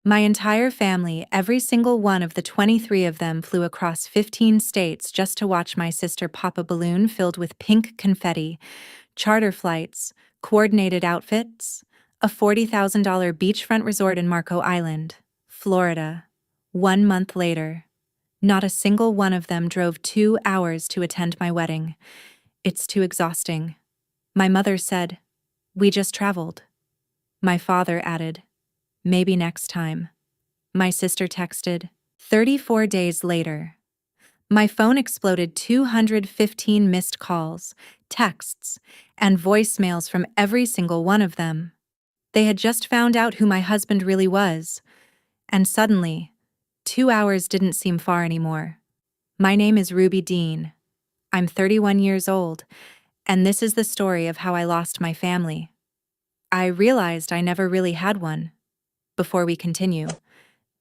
My entire family, every single one of the 23 of them, flew across 15 states just to watch my sister pop a balloon filled with pink confetti, charter flights, coordinated outfits, a $40,000 beachfront resort in Marco Island, Florida. 1 month later, not a single one of them drove 2 hours to attend my wedding. It's too exhausting. My mother said, "We just traveled." My father added, "Maybe next time." My sister texted, 34 days later. My phone exploded 215 missed calls, texts, and voicemails from every single one of them. They had just found out who my husband really was, and suddenly, 2 hours didn't seem far anymore. My name is Ruby Dean. I'm 31 years old, and this is the story of how I lost my family. I realized I never really had one. Before we continue,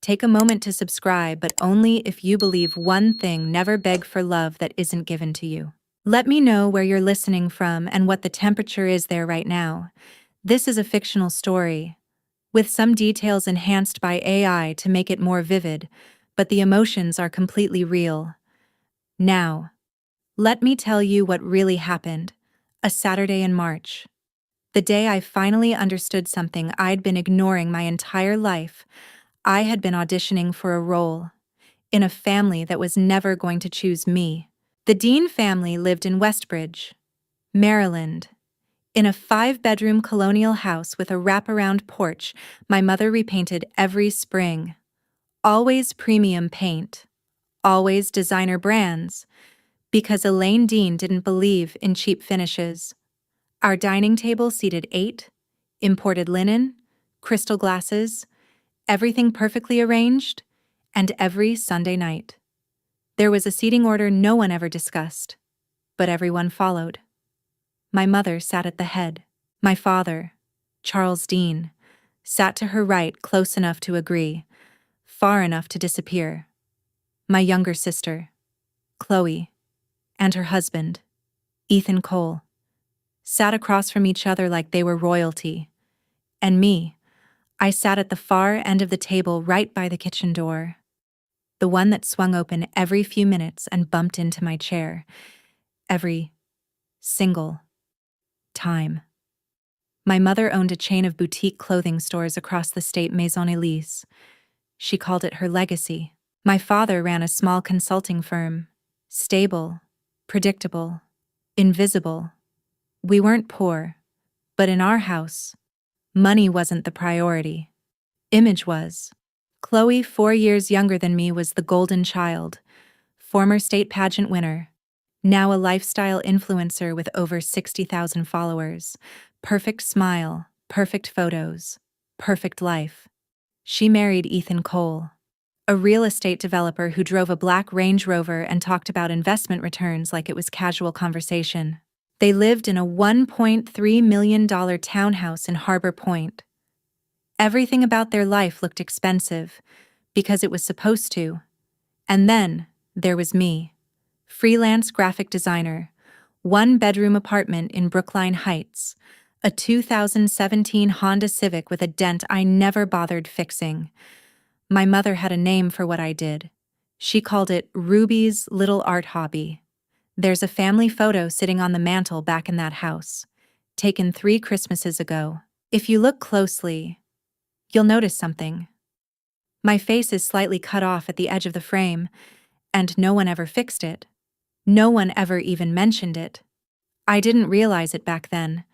take a moment to subscribe, but only if you believe one thing: never beg for love that isn't given to you. Let me know where you're listening from and what the temperature is there right now. This is a fictional story, with some details enhanced by AI to make it more vivid, but the emotions are completely real. Now, let me tell you what really happened. A Saturday in March. The day I finally understood something I'd been ignoring my entire life. I had been auditioning for a role in a family that was never going to choose me. The Dean family lived in Westbridge, Maryland, in a 5-bedroom colonial house with a wraparound porch my mother repainted every spring. Always premium paint, always designer brands, because Elaine Dean didn't believe in cheap finishes. Our dining table seated 8, imported linen, crystal glasses, everything perfectly arranged, and every Sunday night. There was a seating order no one ever discussed, but everyone followed. My mother sat at the head. My father, Charles Dean, sat to her right, close enough to agree, far enough to disappear. My younger sister, Chloe, and her husband, Ethan Cole, sat across from each other like they were royalty. And me, I sat at the far end of the table right by the kitchen door, the one that swung open every few minutes and bumped into my chair, every single time. My mother owned a chain of boutique clothing stores across the state, Maison Elise. She called it her legacy. My father ran a small consulting firm, stable, predictable, invisible. We weren't poor, but in our house, money wasn't the priority. Image was. Chloe, 4 years younger than me, was the golden child, former state pageant winner, now a lifestyle influencer with over 60,000 followers. Perfect smile, perfect photos, perfect life. She married Ethan Cole, a real estate developer who drove a black Range Rover and talked about investment returns like it was casual conversation. They lived in a $1.3 million townhouse in Harbor Point. Everything about their life looked expensive, because it was supposed to. And then, there was me, freelance graphic designer, 1-bedroom apartment in Brookline Heights, a 2017 Honda Civic with a dent I never bothered fixing. My mother had a name for what I did. She called it Ruby's little art hobby. There's a family photo sitting on the mantle back in that house, taken 3 Christmases ago. If you look closely, you'll notice something. My face is slightly cut off at the edge of the frame, and no one ever fixed it. No one ever even mentioned it. I didn't realize it back then,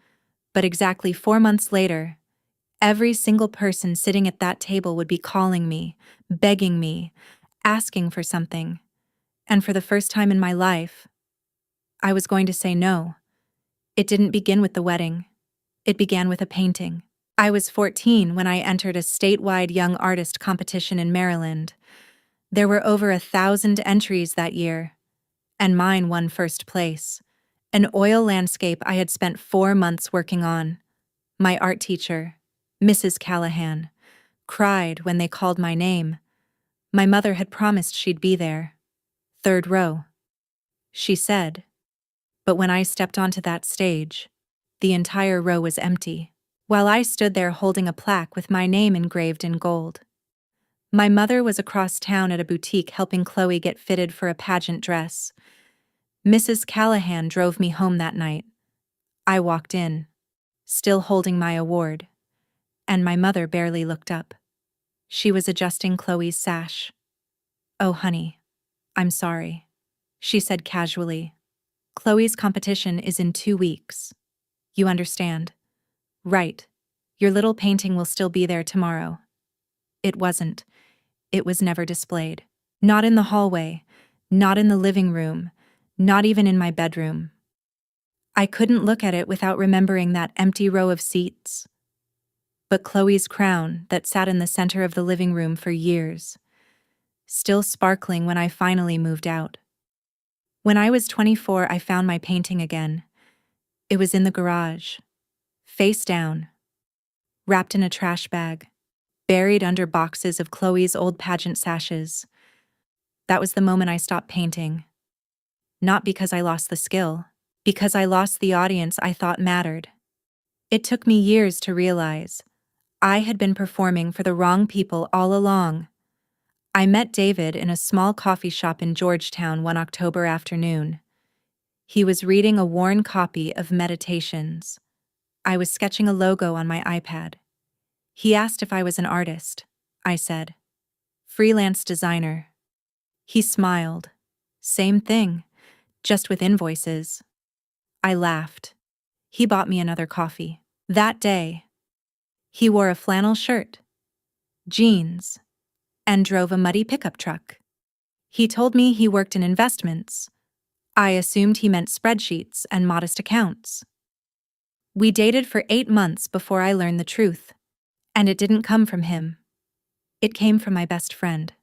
but exactly 4 months later, every single person sitting at that table would be calling me, begging me, asking for something. And for the first time in my life, I was going to say no. It didn't begin with the wedding. It began with a painting. I was 14 when I entered a statewide young artist competition in Maryland. There were over 1,000 entries that year, and mine won first place. An oil landscape I had spent 4 months working on. My art teacher, Mrs. Callahan, cried when they called my name. My mother had promised she'd be there. 3rd row, she said. But when I stepped onto that stage, the entire row was empty, while I stood there holding a plaque with my name engraved in gold. My mother was across town at a boutique helping Chloe get fitted for a pageant dress. Mrs. Callahan drove me home that night. I walked in, still holding my award, and my mother barely looked up. She was adjusting Chloe's sash. "Oh, honey, I'm sorry," she said casually. "Chloe's competition is in 2 weeks. You understand?" "Right. Your little painting will still be there tomorrow." It wasn't. It was never displayed. Not in the hallway, not in the living room, not even in my bedroom. I couldn't look at it without remembering that empty row of seats. But Chloe's crown that sat in the center of the living room for years, still sparkling when I finally moved out. When I was 24, I found my painting again. It was in the garage, face down, wrapped in a trash bag, buried under boxes of Chloe's old pageant sashes. That was the moment I stopped painting. Not because I lost the skill, because I lost the audience I thought mattered. It took me years to realize I had been performing for the wrong people all along. I met David in a small coffee shop in Georgetown one October afternoon. He was reading a worn copy of Meditations. I was sketching a logo on my iPad. He asked if I was an artist. I said, "Freelance designer." He smiled. "Same thing, just with invoices." I laughed. He bought me another coffee. That day, he wore a flannel shirt, jeans, and drove a muddy pickup truck. He told me he worked in investments. I assumed he meant spreadsheets and modest accounts. We dated for 8 months before I learned the truth. And it didn't come from him. It came from my best friend.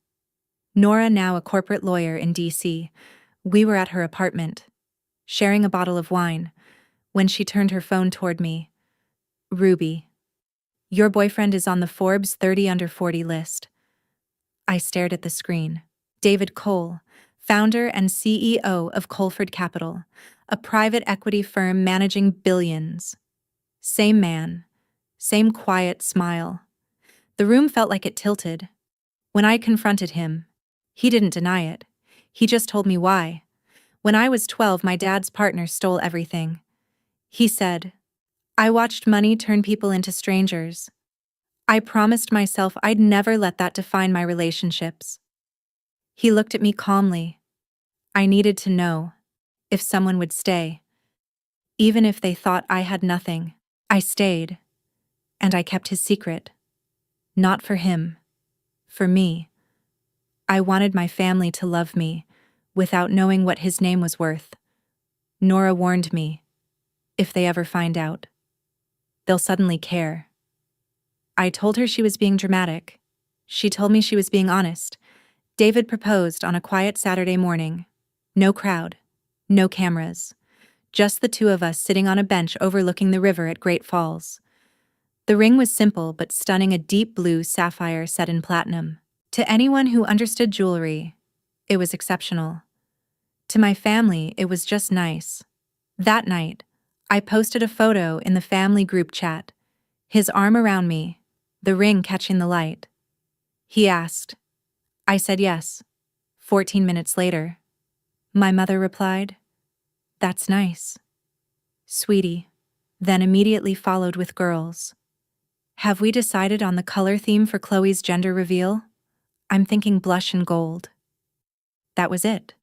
Nora, now a corporate lawyer in DC. We were at her apartment, sharing a bottle of wine, when she turned her phone toward me. "Ruby, your boyfriend is on the Forbes 30 under 40 list." I stared at the screen. David Cole, founder and CEO of Colford Capital, a private equity firm managing billions. Same man, same quiet smile. The room felt like it tilted. When I confronted him, he didn't deny it. He just told me why. "When I was 12, my dad's partner stole everything," he said. "I watched money turn people into strangers. I promised myself I'd never let that define my relationships." He looked at me calmly. I needed to know if someone would stay, even if they thought I had nothing. I stayed, and I kept his secret. Not for him, for me. I wanted my family to love me, without knowing what his name was worth. Nora warned me, if they ever find out, they'll suddenly care. I told her she was being dramatic. She told me she was being honest. David proposed on a quiet Saturday morning. No crowd, no cameras. Just the two of us sitting on a bench overlooking the river at Great Falls. The ring was simple but stunning, a deep blue sapphire set in platinum. To anyone who understood jewelry, it was exceptional. To my family, it was just nice. That night, I posted a photo in the family group chat, his arm around me, the ring catching the light. He asked. I said yes. 14 minutes later, my mother replied, "That's nice, sweetie," then immediately followed with girls. "Have we decided on the color theme for Chloe's gender reveal?" "I'm thinking blush and gold." That was it.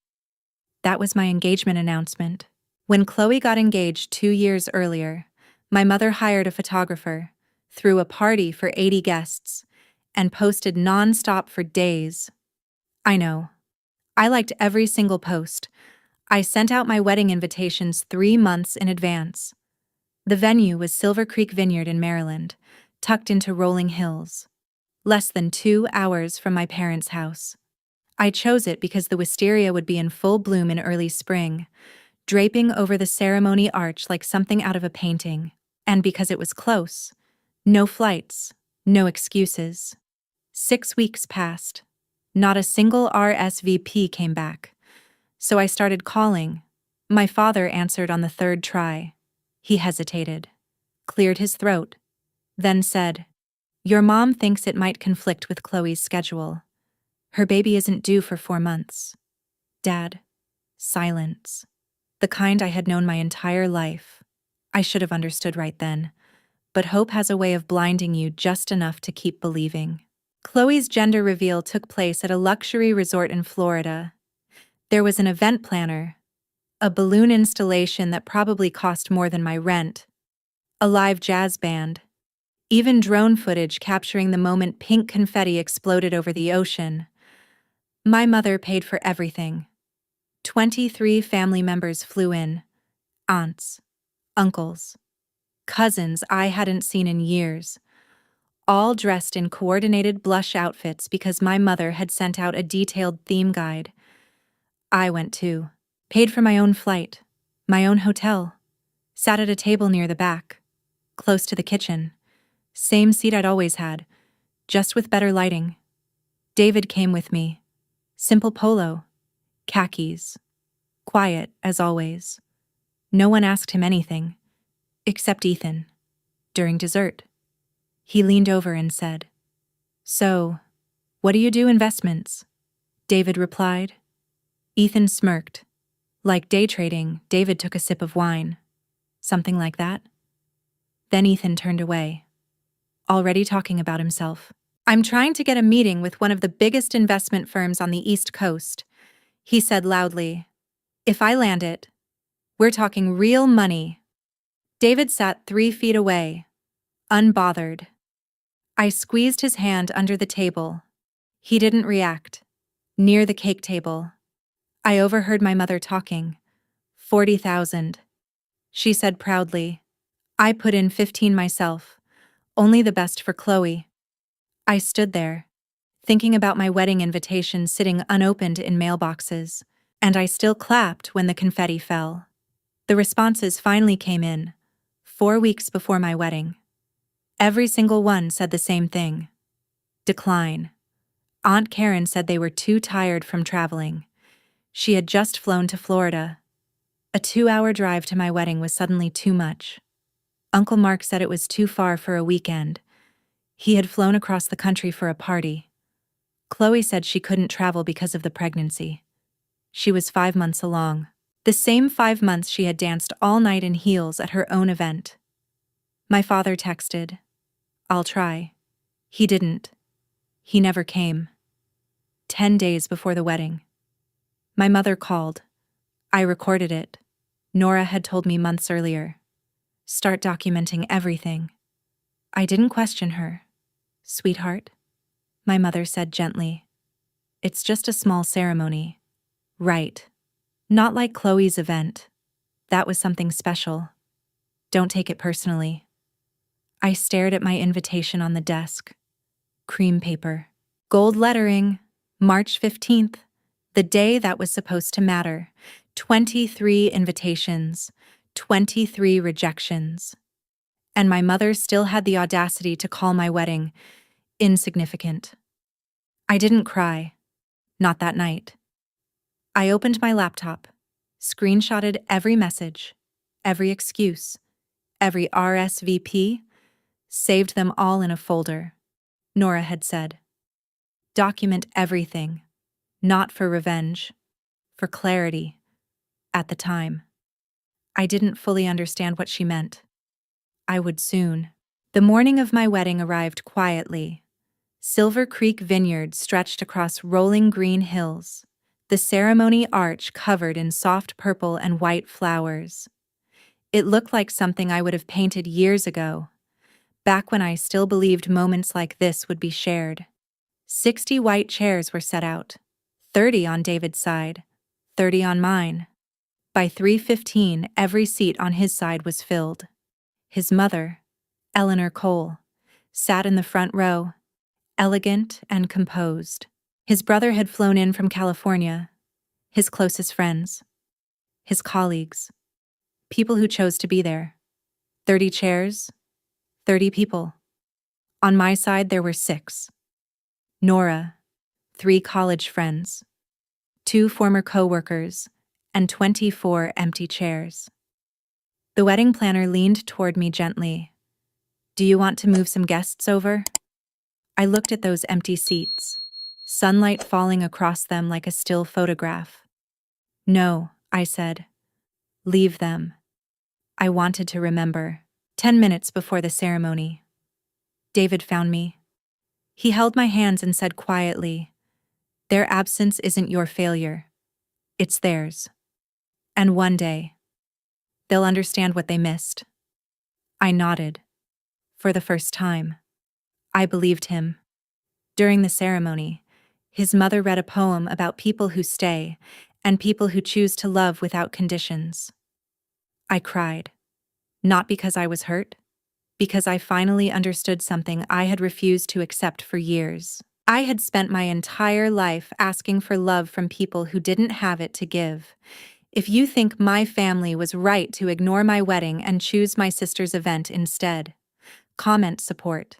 That was my engagement announcement. When Chloe got engaged 2 years earlier, my mother hired a photographer, threw a party for 80 guests, and posted non-stop for days. I know. I liked every single post. I sent out my wedding invitations 3 months in advance. The venue was Silver Creek Vineyard in Maryland, tucked into rolling hills. Less than 2 hours from my parents' house. I chose it because the wisteria would be in full bloom in early spring, draping over the ceremony arch like something out of a painting. And because it was close. No flights, no excuses. 6 weeks passed. Not a single RSVP came back. So I started calling. My father answered on the 3rd try. He hesitated, cleared his throat, then said, Your mom thinks it might conflict with Chloe's schedule. Her baby isn't due for 4 months. Dad. Silence. The kind I had known my entire life. I should have understood right then. But hope has a way of blinding you just enough to keep believing. Chloe's gender reveal took place at a luxury resort in Florida. There was an event planner, a balloon installation that probably cost more than my rent, a live jazz band, even drone footage capturing the moment pink confetti exploded over the ocean. My mother paid for everything. 23 family members flew in, aunts, uncles, cousins I hadn't seen in years, all dressed in coordinated blush outfits because my mother had sent out a detailed theme guide. I went too. Paid for my own flight, my own hotel, sat at a table near the back, close to the kitchen. Same seat I'd always had, just with better lighting. David came with me. Simple polo, khakis, quiet as always. No one asked him anything, except Ethan. During dessert, he leaned over and said, "So, what do you do investments?" David replied. Ethan smirked. Like day trading, David took a sip of wine. Something like that. Then Ethan turned away, already talking about himself. "I'm trying to get a meeting with one of the biggest investment firms on the East Coast," he said loudly. "If I land it, we're talking real money." David sat 3 feet away, unbothered. I squeezed his hand under the table. He didn't react. Near the cake table, I overheard my mother talking. 40,000. She said proudly. I put in 15 myself. Only the best for Chloe. I stood there, thinking about my wedding invitation sitting unopened in mailboxes, and I still clapped when the confetti fell. The responses finally came in, 4 weeks before my wedding. Every single one said the same thing. Decline. Aunt Karen said they were too tired from traveling. She had just flown to Florida. A 2-hour drive to my wedding was suddenly too much. Uncle Mark said it was too far for a weekend. He had flown across the country for a party. Chloe said she couldn't travel because of the pregnancy. She was 5 months along. The same 5 months she had danced all night in heels at her own event. My father texted, "I'll try." He didn't. He never came. 10 days before the wedding. My mother called. I recorded it. Nora had told me months earlier. Start documenting everything. I didn't question her. "Sweetheart," my mother said gently. "It's just a small ceremony." Right. Not like Chloe's event. That was something special. Don't take it personally. I stared at my invitation on the desk. Cream paper. Gold lettering. March 15th. The day that was supposed to matter. 23 invitations. 23 rejections. And my mother still had the audacity to call my wedding insignificant. I didn't cry. Not that night. I opened my laptop, screenshotted every message, every excuse, every RSVP, saved them all in a folder. Nora had said, "Document everything, not for revenge, for clarity." At the time, I didn't fully understand what she meant. I would soon. The morning of my wedding arrived quietly. Silver Creek Vineyard stretched across rolling green hills, the ceremony arch covered in soft purple and white flowers. It looked like something I would have painted years ago, back when I still believed moments like this would be shared. 60 white chairs were set out, 30 on David's side, 30 on mine. By 3:15, every seat on his side was filled. His mother, Eleanor Cole, sat in the front row, elegant and composed. His brother had flown in from California, his closest friends, his colleagues, people who chose to be there. 30 chairs, 30 people. On my side, there were 6. Nora, 3 college friends, 2 former co-workers, and 24 empty chairs. The wedding planner leaned toward me gently. "Do you want to move some guests over?" I looked at those empty seats, sunlight falling across them like a still photograph. No, I said. Leave them. I wanted to remember. 10 minutes before the ceremony, David found me. He held my hands and said quietly, "Their absence isn't your failure. It's theirs. And one day, they'll understand what they missed." I nodded. For the first time, I believed him. During the ceremony, his mother read a poem about people who stay and people who choose to love without conditions. I cried. Not because I was hurt, because I finally understood something I had refused to accept for years. I had spent my entire life asking for love from people who didn't have it to give. If you think my family was right to ignore my wedding and choose my sister's event instead, comment support.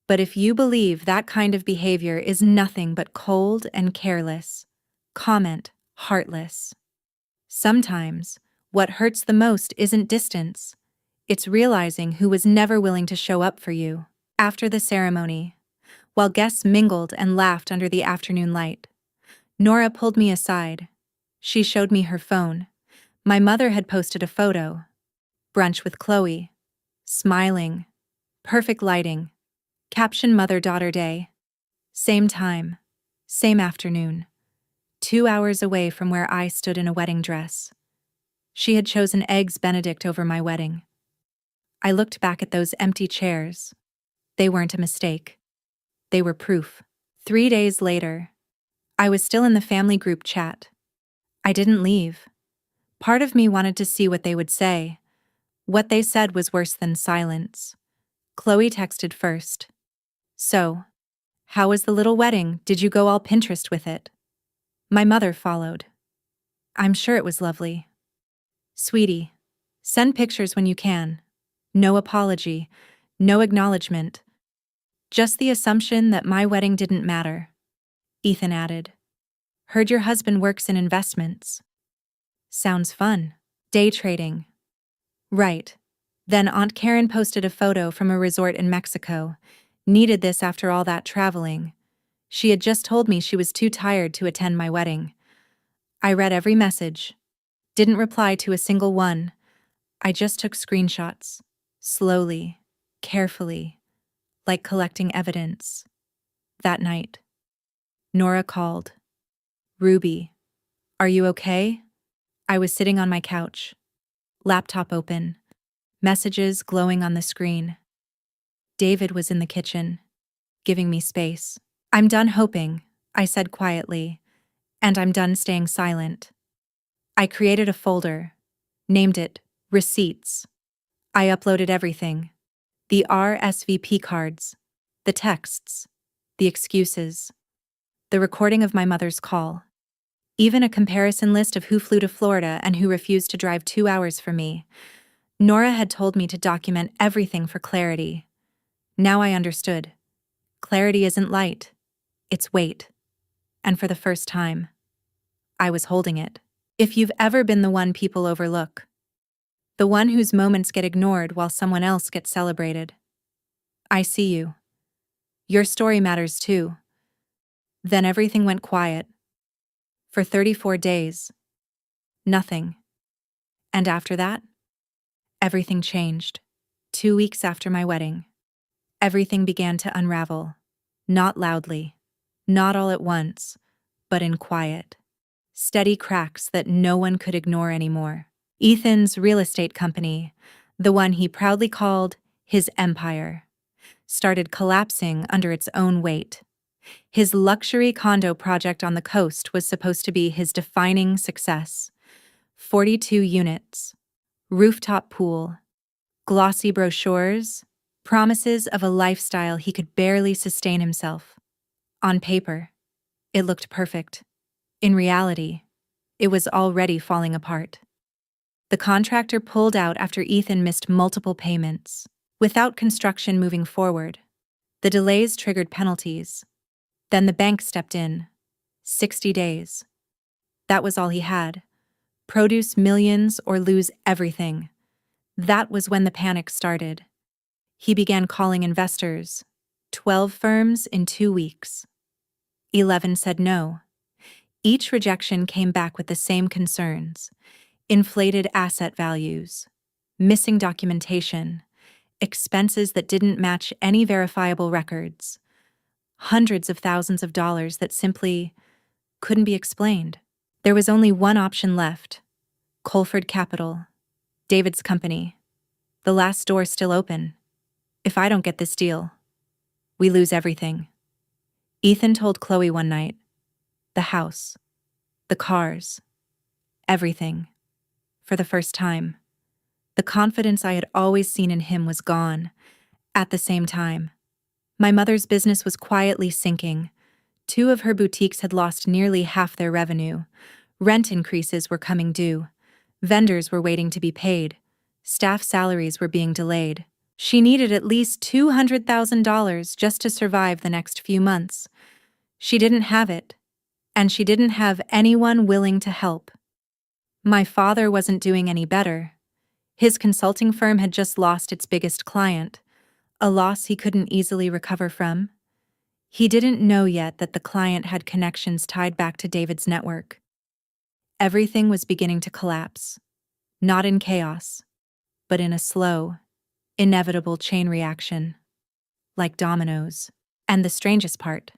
But if you believe that kind of behavior is nothing but cold and careless, comment heartless. Sometimes, what hurts the most isn't distance. It's realizing who was never willing to show up for you. After the ceremony, while guests mingled and laughed under the afternoon light, Nora pulled me aside. She showed me her phone. My mother had posted a photo. Brunch with Chloe. Smiling. Perfect lighting. Caption Mother-Daughter Day. Same time. Same afternoon. 2 hours away from where I stood in a wedding dress. She had chosen Eggs Benedict over my wedding. I looked back at those empty chairs. They weren't a mistake. They were proof. 3 days later, I was still in the family group chat. I didn't leave. Part of me wanted to see what they would say. What they said was worse than silence. Chloe texted first. "So, how was the little wedding? Did you go all Pinterest with it?" My mother followed. "I'm sure it was lovely." "Sweetie, send pictures when you can. No apology, no acknowledgement. Just the assumption that my wedding didn't matter." Ethan added. "Heard your husband works in investments." "Sounds fun." "Day trading." "Right." Then Aunt Karen posted a photo from a resort in Mexico. Needed this after all that traveling. She had just told me she was too tired to attend my wedding. I read every message. Didn't reply to a single one. I just took screenshots. Slowly, carefully, like collecting evidence. That night, Nora called. "Ruby, are you okay?" I was sitting on my couch. Laptop open. Messages glowing on the screen. David was in the kitchen, giving me space. "I'm done hoping," I said quietly, "and I'm done staying silent." I created a folder, named it Receipts. I uploaded everything. The RSVP cards, the texts, the excuses, the recording of my mother's call, even a comparison list of who flew to Florida and who refused to drive 2 hours for me. Nora had told me to document everything for clarity. Now I understood. Clarity isn't light, it's weight. And for the first time, I was holding it. If you've ever been the one people overlook, the one whose moments get ignored while someone else gets celebrated, I see you. Your story matters too. Then everything went quiet. For 34 days. Nothing. And after that, everything changed. 2 weeks after my wedding, everything began to unravel. Not loudly, not all at once, but in quiet. Steady cracks that no one could ignore anymore. Ethan's real estate company, the one he proudly called his empire, started collapsing under its own weight. His luxury condo project on the coast was supposed to be his defining success. 42 units, rooftop pool, glossy brochures, promises of a lifestyle he could barely sustain himself. On paper, it looked perfect. In reality, it was already falling apart. The contractor pulled out after Ethan missed multiple payments. Without construction moving forward, the delays triggered penalties. Then the bank stepped in. 60 days. That was all he had. Produce millions or lose everything. That was when the panic started. He began calling investors. 12 firms in 2 weeks. 11 said no. Each rejection came back with the same concerns: inflated asset values, missing documentation, expenses that didn't match any verifiable records, hundreds of thousands of dollars that simply couldn't be explained. There was only one option left: Colford Capital, David's company. The last door still open. If I don't get this deal, we lose everything. Ethan told Chloe one night. The house, the cars, everything. For the first time, the confidence I had always seen in him was gone. At the same time, my mother's business was quietly sinking. 2 of her boutiques had lost nearly half their revenue. Rent increases were coming due. Vendors were waiting to be paid. Staff salaries were being delayed. She needed at least $200,000 just to survive the next few months. She didn't have it, and she didn't have anyone willing to help. My father wasn't doing any better. His consulting firm had just lost its biggest client, a loss he couldn't easily recover from. He didn't know yet that the client had connections tied back to David's network. Everything was beginning to collapse, not in chaos, but in a slow, inevitable chain reaction, like dominoes. And the strangest part: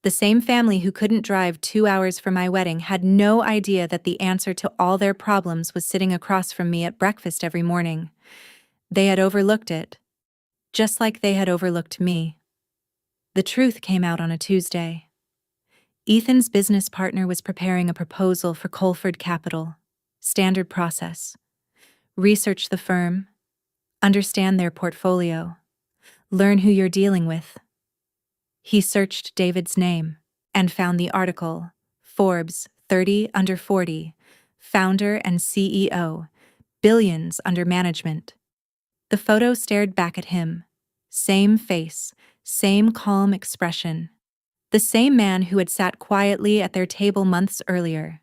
the same family who couldn't drive 2 hours for my wedding had no idea that the answer to all their problems was sitting across from me at breakfast every morning. They had overlooked it, just like they had overlooked me. The truth came out on a Tuesday. Ethan's business partner was preparing a proposal for Colford Capital. Standard process: research the firm, understand their portfolio, learn who you're dealing with. He searched David's name and found the article, Forbes 30 under 40, founder and CEO, billions under management. The photo stared back at him. Same face, same calm expression. The same man who had sat quietly at their table months earlier,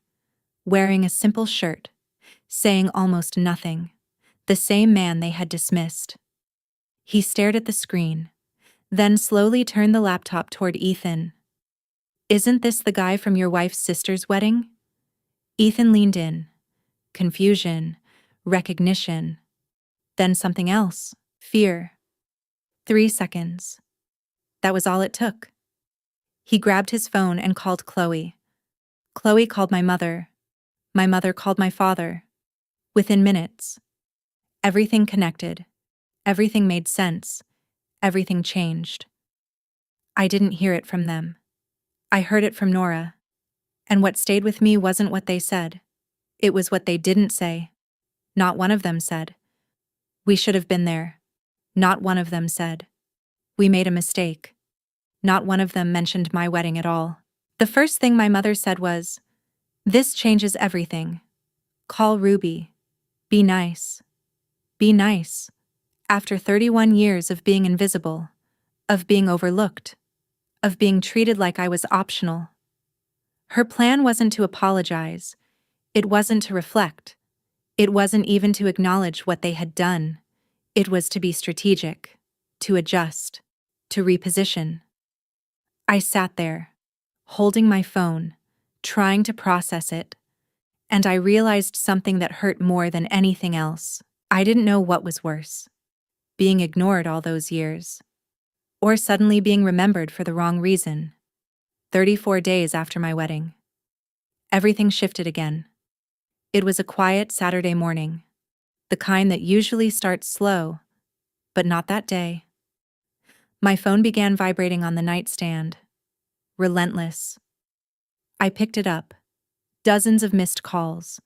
wearing a simple shirt, saying almost nothing. The same man they had dismissed. He stared at the screen, then slowly turned the laptop toward Ethan. Isn't this the guy from your wife's sister's wedding? Ethan leaned in. Confusion, recognition, then something else: fear. 3 seconds. That was all it took. He grabbed his phone and called Chloe. Chloe called my mother. My mother called my father. Within minutes, everything connected. Everything made sense. Everything changed. I didn't hear it from them. I heard it from Nora. And what stayed with me wasn't what they said. It was what they didn't say. Not one of them said, "We should have been there." Not one of them said, "We made a mistake." Not one of them mentioned my wedding at all. The first thing my mother said was, "This changes everything. Call Ruby. Be nice. Be nice." After 31 years of being invisible, of being overlooked, of being treated like I was optional. Her plan wasn't to apologize. It wasn't to reflect. It wasn't even to acknowledge what they had done. It was to be strategic, to adjust, to reposition. I sat there, holding my phone, trying to process it, and I realized something that hurt more than anything else. I didn't know what was worse: being ignored all those years, or suddenly being remembered for the wrong reason. 34 days after my wedding, everything shifted again. It was a quiet Saturday morning, the kind that usually starts slow, but not that day. My phone began vibrating on the nightstand, relentless. I picked it up. Dozens of missed calls,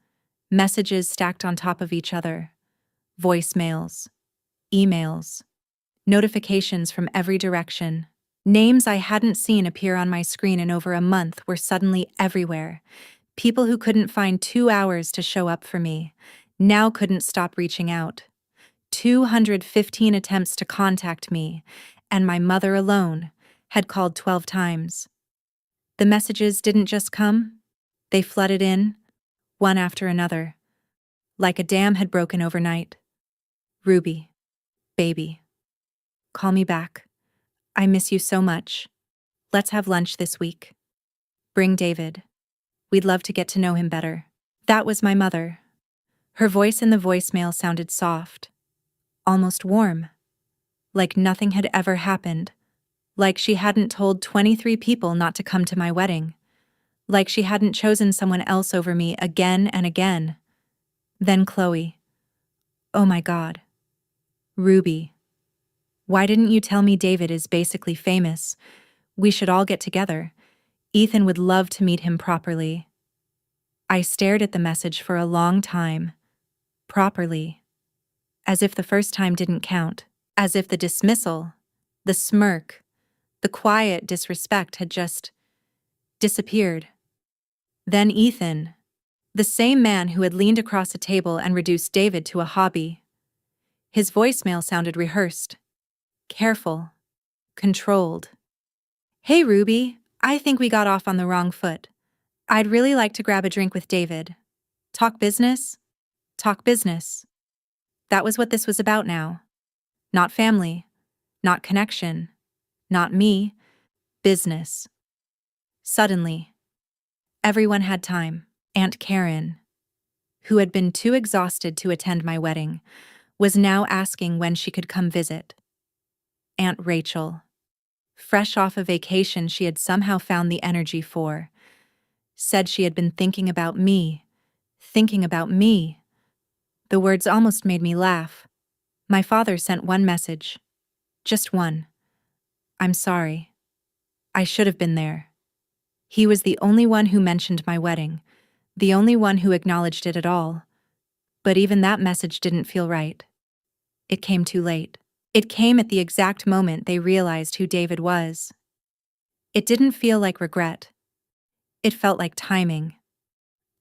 messages stacked on top of each other, voicemails, emails, notifications from every direction. Names I hadn't seen appear on my screen in over a month were suddenly everywhere. People who couldn't find 2 hours to show up for me now couldn't stop reaching out. 215 attempts to contact me, and my mother alone had called 12 times. The messages didn't just come, they flooded in, one after another, like a dam had broken overnight. "Ruby, baby, call me back. I miss you so much. Let's have lunch this week. Bring David. We'd love to get to know him better. That was my mother. Her voice in the voicemail sounded soft, almost warm, like nothing had ever happened, like she hadn't told 23 people not to come to my wedding, like she hadn't chosen someone else over me again and again. Then Chloe. Oh my God. Ruby. Why didn't you tell me David is basically famous? We should all get together. Ethan would love to meet him properly. I stared at the message for a long time. Properly. As if the first time didn't count. As if the dismissal, the smirk, the quiet disrespect had just disappeared. Then Ethan, the same man who had leaned across a table and reduced David to a hobby. His voicemail sounded rehearsed, careful, controlled. Hey Ruby, I think we got off on the wrong foot. I'd really like to grab a drink with David. Talk business? Talk business. That was what this was about now. Not family, not connection, not me, business. Suddenly, everyone had time. Aunt Karen, who had been too exhausted to attend my wedding, was now asking when she could come visit. Aunt Rachel, fresh off a vacation she had somehow found the energy for, said she had been thinking about me. Thinking about me. The words almost made me laugh. My father sent one message. Just one. I'm sorry. I should have been there. He was the only one who mentioned my wedding, the only one who acknowledged it at all. But even that message didn't feel right. It came too late. It came at the exact moment they realized who David was. It didn't feel like regret. It felt like timing.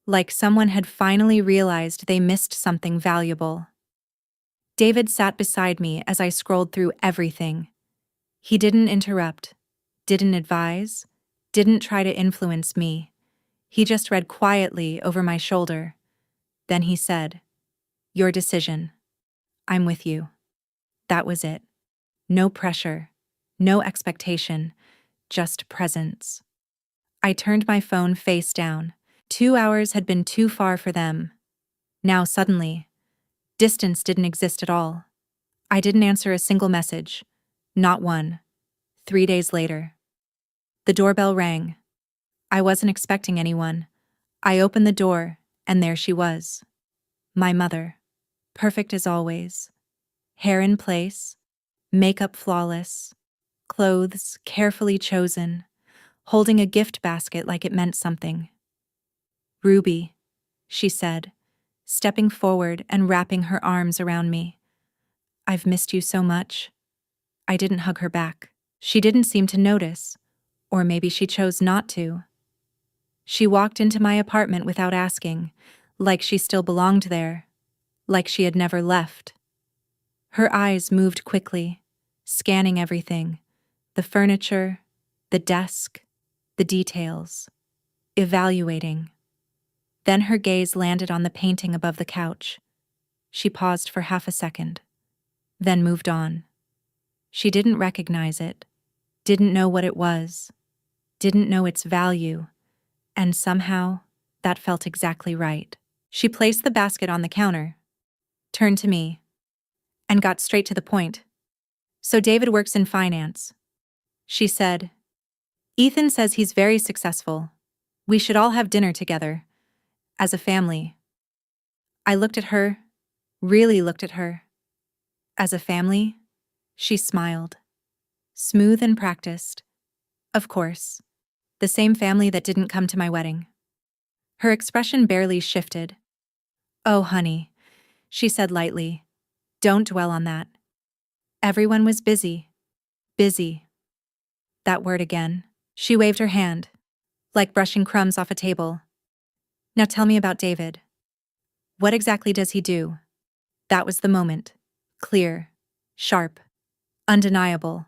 Like someone had finally realized they missed something valuable. David sat beside me as I scrolled through everything. He didn't interrupt, didn't advise, didn't try to influence me. He just read quietly over my shoulder. Then he said, "Your decision. I'm with you." That was it. No pressure, no expectation, just presence. I turned my phone face down. 2 hours had been too far for them. Now suddenly, distance didn't exist at all. I didn't answer a single message. Not one. 3 days later. The doorbell rang. I wasn't expecting anyone. I opened the door, and there she was. My mother. Perfect as always. Hair in place. Makeup flawless. Clothes carefully chosen. Holding a gift basket like it meant something. "Ruby," she said, stepping forward and wrapping her arms around me. "I've missed you so much." I didn't hug her back. She didn't seem to notice, or maybe she chose not to. She walked into my apartment without asking, like she still belonged there, like she had never left. Her eyes moved quickly, scanning everything, the furniture, the desk, the details, evaluating. Then her gaze landed on the painting above the couch. She paused for half a second, then moved on. She didn't recognize it, didn't know what it was, didn't know its value, and somehow that felt exactly right. She placed the basket on the counter, turned to me, and got straight to the point. "So David works in finance," she said. "Ethan says he's very successful. We should all have dinner together, as a family." I looked at her, really looked at her. "As a family?" She smiled. Smooth and practiced. "Of course. The same family that didn't come to my wedding." Her expression barely shifted. "Oh, honey," she said lightly. "Don't dwell on that. Everyone was busy. Busy." That word again. She waved her hand, like brushing crumbs off a table. "Now tell me about David. What exactly does he do?" That was the moment. Clear, sharp, undeniable.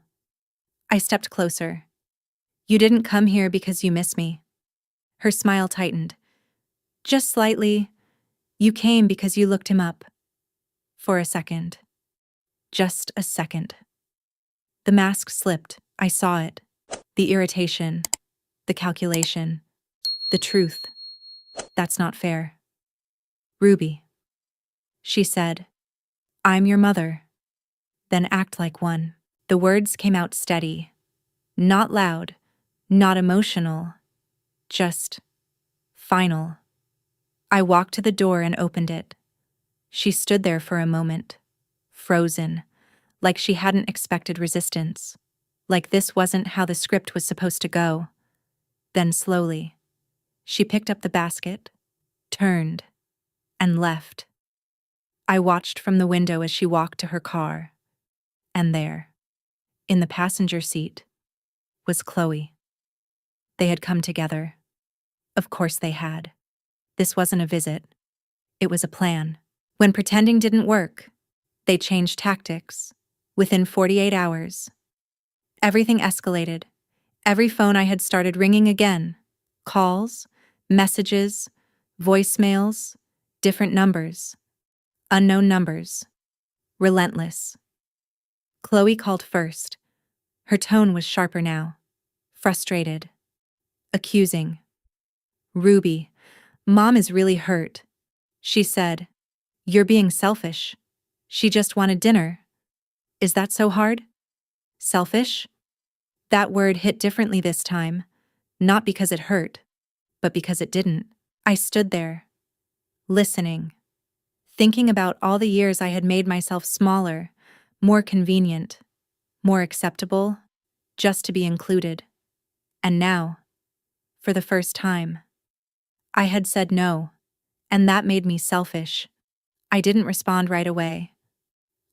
I stepped closer. "You didn't come here because you miss me." Her smile tightened. "Just slightly. You came because you looked him up." For a second. Just a second. The mask slipped, I saw it. The irritation, the calculation, the truth. That's not fair. Ruby, she said, I'm your mother. Then act like one. The words came out steady, not loud, not emotional, just final. I walked to the door and opened it. She stood there for a moment, frozen, like she hadn't expected resistance, like this wasn't how the script was supposed to go. Then slowly, she picked up the basket, turned, and left. I watched from the window as she walked to her car, and there, in the passenger seat, was Chloe. They had come together. Of course they had. This wasn't a visit. It was a plan. When pretending didn't work, they changed tactics. Within 48 hours, everything escalated. Every phone I had started ringing again. Calls, messages, voicemails, different numbers, unknown numbers. Relentless. Chloe called first. Her tone was sharper now. Frustrated. Accusing. Ruby, Mom is really hurt. She said, You're being selfish. She just wanted dinner. Is that so hard? Selfish? That word hit differently this time, not because it hurt, but because it didn't. I stood there, listening, thinking about all the years I had made myself smaller, more convenient, more acceptable, just to be included. And now, for the first time, I had said no, and that made me selfish. I didn't respond right away.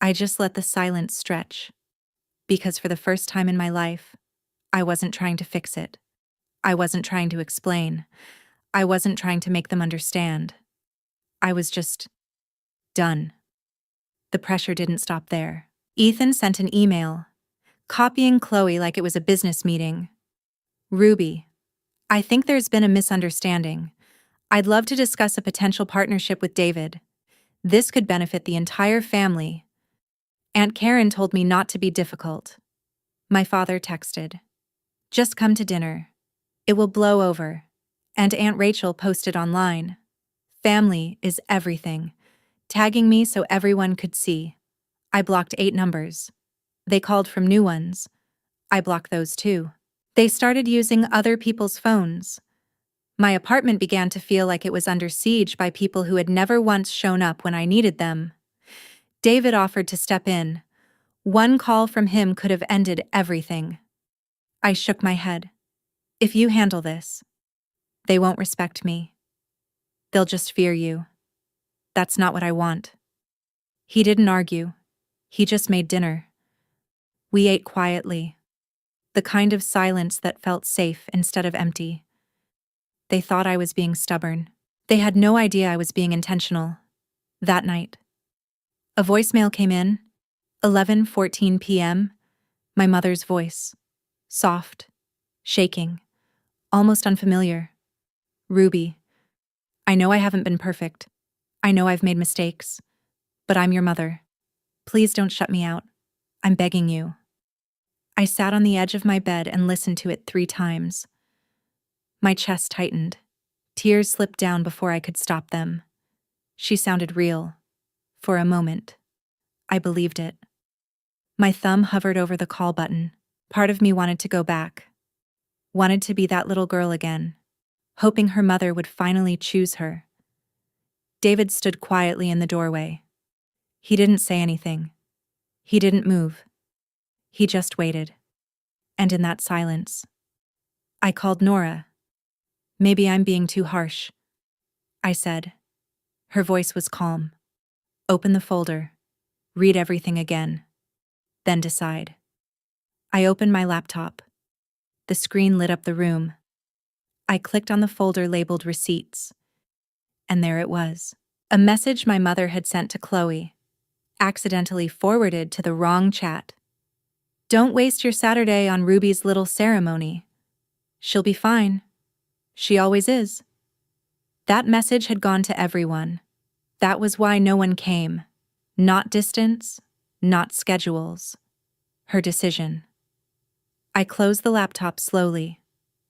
I just let the silence stretch, because for the first time in my life, I wasn't trying to fix it. I wasn't trying to explain. I wasn't trying to make them understand. I was just done. The pressure didn't stop there. Ethan sent an email, copying Chloe like it was a business meeting. Ruby, I think there's been a misunderstanding. I'd love to discuss a potential partnership with David. This could benefit the entire family. Aunt Karen told me not to be difficult. My father texted, Just come to dinner. It will blow over. And Aunt Rachel posted online, Family is everything, tagging me so everyone could see. I blocked 8 numbers. They called from new ones. I blocked those too. They started using other people's phones. My apartment began to feel like it was under siege by people who had never once shown up when I needed them. David offered to step in. One call from him could have ended everything. I shook my head. If you handle this, they won't respect me. They'll just fear you. That's not what I want. He didn't argue. He just made dinner. We ate quietly. The kind of silence that felt safe instead of empty. They thought I was being stubborn. They had no idea I was being intentional. That night, a voicemail came in, 11:14 p.m., my mother's voice. Soft, shaking, almost unfamiliar. Ruby, I know I haven't been perfect. I know I've made mistakes. But I'm your mother. Please don't shut me out. I'm begging you. I sat on the edge of my bed and listened to it 3 times. My chest tightened. Tears slipped down before I could stop them. She sounded real. For a moment, I believed it. My thumb hovered over the call button. Part of me wanted to go back. Wanted to be that little girl again, hoping her mother would finally choose her. David stood quietly in the doorway. He didn't say anything. He didn't move. He just waited. And in that silence, I called Nora. Maybe I'm being too harsh, I said. Her voice was calm. Open the folder. Read everything again. Then decide. I opened my laptop. The screen lit up the room. I clicked on the folder labeled Receipts. And there it was. A message my mother had sent to Chloe, accidentally forwarded to the wrong chat. Don't waste your Saturday on Ruby's little ceremony. She'll be fine. She always is. That message had gone to everyone. That was why no one came. Not distance, not schedules. Her decision. I closed the laptop slowly,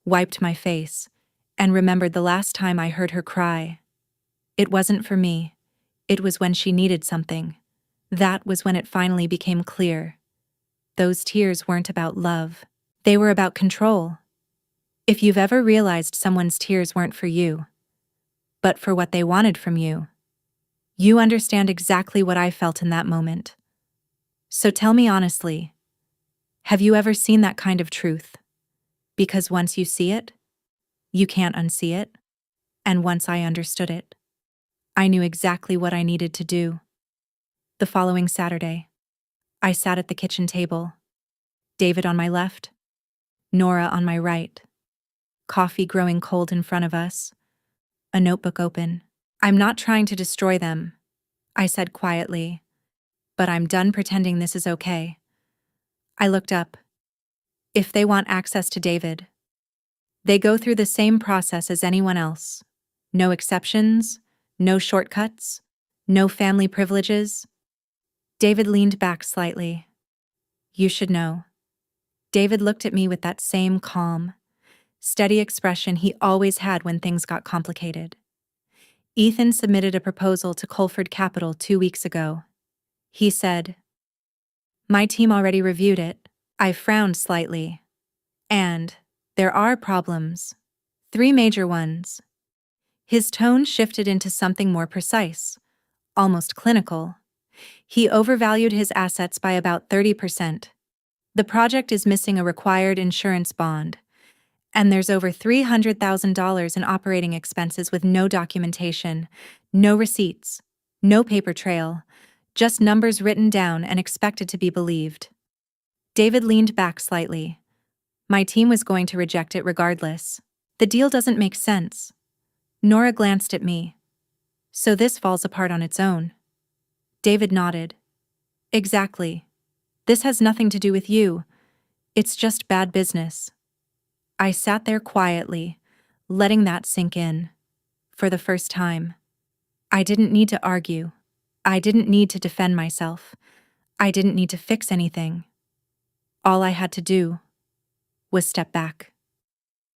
wiped my face, and remembered the last time I heard her cry. It wasn't for me. It was when she needed something. That was when it finally became clear. Those tears weren't about love. They were about control. If you've ever realized someone's tears weren't for you, but for what they wanted from you, you understand exactly what I felt in that moment. So tell me honestly, have you ever seen that kind of truth? Because once you see it, you can't unsee it. And once I understood it, I knew exactly what I needed to do. The following Saturday, I sat at the kitchen table, David on my left, Nora on my right, coffee growing cold in front of us, a notebook open. I'm not trying to destroy them, I said quietly, but I'm done pretending this is okay. I looked up. If they want access to David, they go through the same process as anyone else. No exceptions, no shortcuts, no family privileges. David leaned back slightly. You should know. David looked at me with that same calm, steady expression he always had when things got complicated. Ethan submitted a proposal to Colford Capital 2 weeks ago. He said, "My team already reviewed it." I frowned slightly. "And there are problems. 3 major ones." His tone shifted into something more precise, almost clinical. He overvalued his assets by about 30%. The project is missing a required insurance bond, and there's over $300,000 in operating expenses with no documentation, no receipts, no paper trail, just numbers written down and expected to be believed. David leaned back slightly. My team was going to reject it regardless. The deal doesn't make sense. Nora glanced at me. So this falls apart on its own. David nodded. Exactly. This has nothing to do with you. It's just bad business. I sat there quietly, letting that sink in. For the first time. I didn't need to argue. I didn't need to defend myself. I didn't need to fix anything. All I had to do was step back.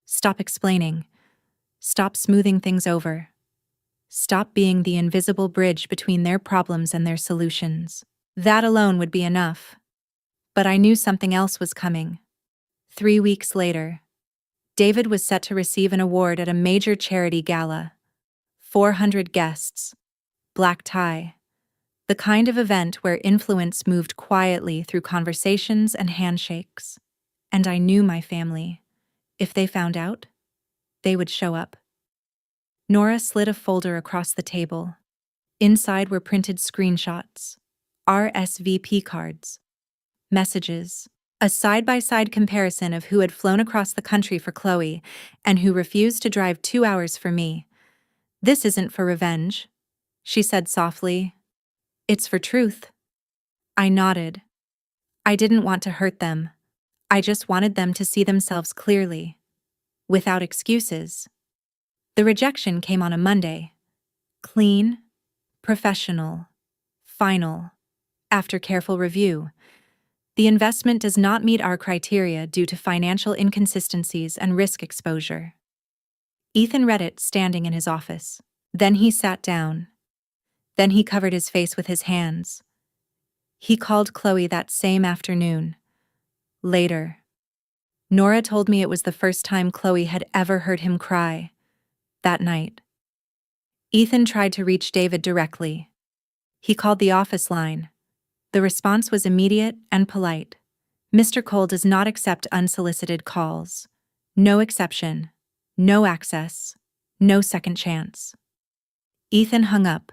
Stop explaining. Stop smoothing things over. Stop being the invisible bridge between their problems and their solutions. That alone would be enough. But I knew something else was coming. 3 weeks later, David was set to receive an award at a major charity gala. 400 guests. Black tie. The kind of event where influence moved quietly through conversations and handshakes. And I knew my family. If they found out, they would show up. Nora slid a folder across the table. Inside were printed screenshots, RSVP cards, messages, a side-by-side comparison of who had flown across the country for Chloe and who refused to drive 2 hours for me. This isn't for revenge, she said softly. It's for truth. I nodded. I didn't want to hurt them. I just wanted them to see themselves clearly, without excuses. The rejection came on a Monday. Clean, professional, final. After careful review, the investment does not meet our criteria due to financial inconsistencies and risk exposure. Ethan read it standing in his office. Then he sat down. Then he covered his face with his hands. He called Chloe that same afternoon. Later, Nora told me it was the first time Chloe had ever heard him cry. That night. Ethan tried to reach David directly. He called the office line. The response was immediate and polite. Mr. Cole does not accept unsolicited calls. No exception. No access. No second chance. Ethan hung up,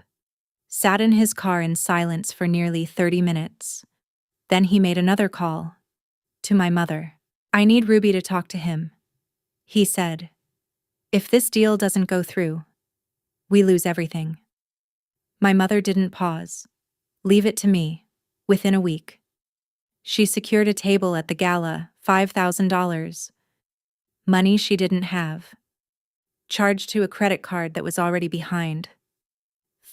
sat in his car in silence for nearly 30 minutes. Then he made another call. To my mother. I need Ruby to talk to him, he said. If this deal doesn't go through, we lose everything. My mother didn't pause. Leave it to me. Within a week. She secured a table at the gala, $5,000. Money she didn't have. Charged to a credit card that was already behind.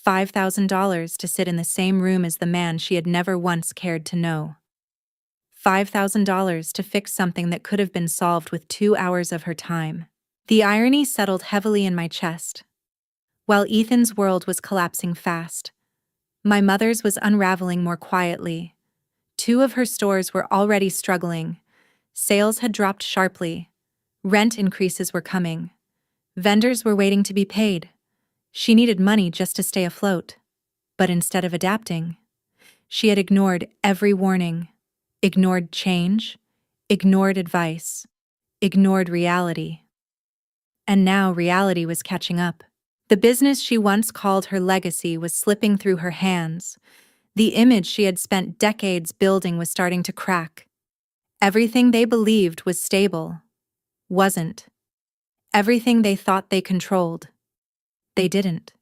$5,000 to sit in the same room as the man she had never once cared to know. $5,000 to fix something that could have been solved with 2 hours of her time. The irony settled heavily in my chest. While Ethan's world was collapsing fast, my mother's was unraveling more quietly. 2 of her stores were already struggling. Sales had dropped sharply. Rent increases were coming. Vendors were waiting to be paid. She needed money just to stay afloat. But instead of adapting, she had ignored every warning, ignored change, ignored advice, ignored reality. And now reality was catching up. The business she once called her legacy was slipping through her hands. The image she had spent decades building was starting to crack. Everything they believed was stable wasn't. Everything they thought they controlled, they didn't.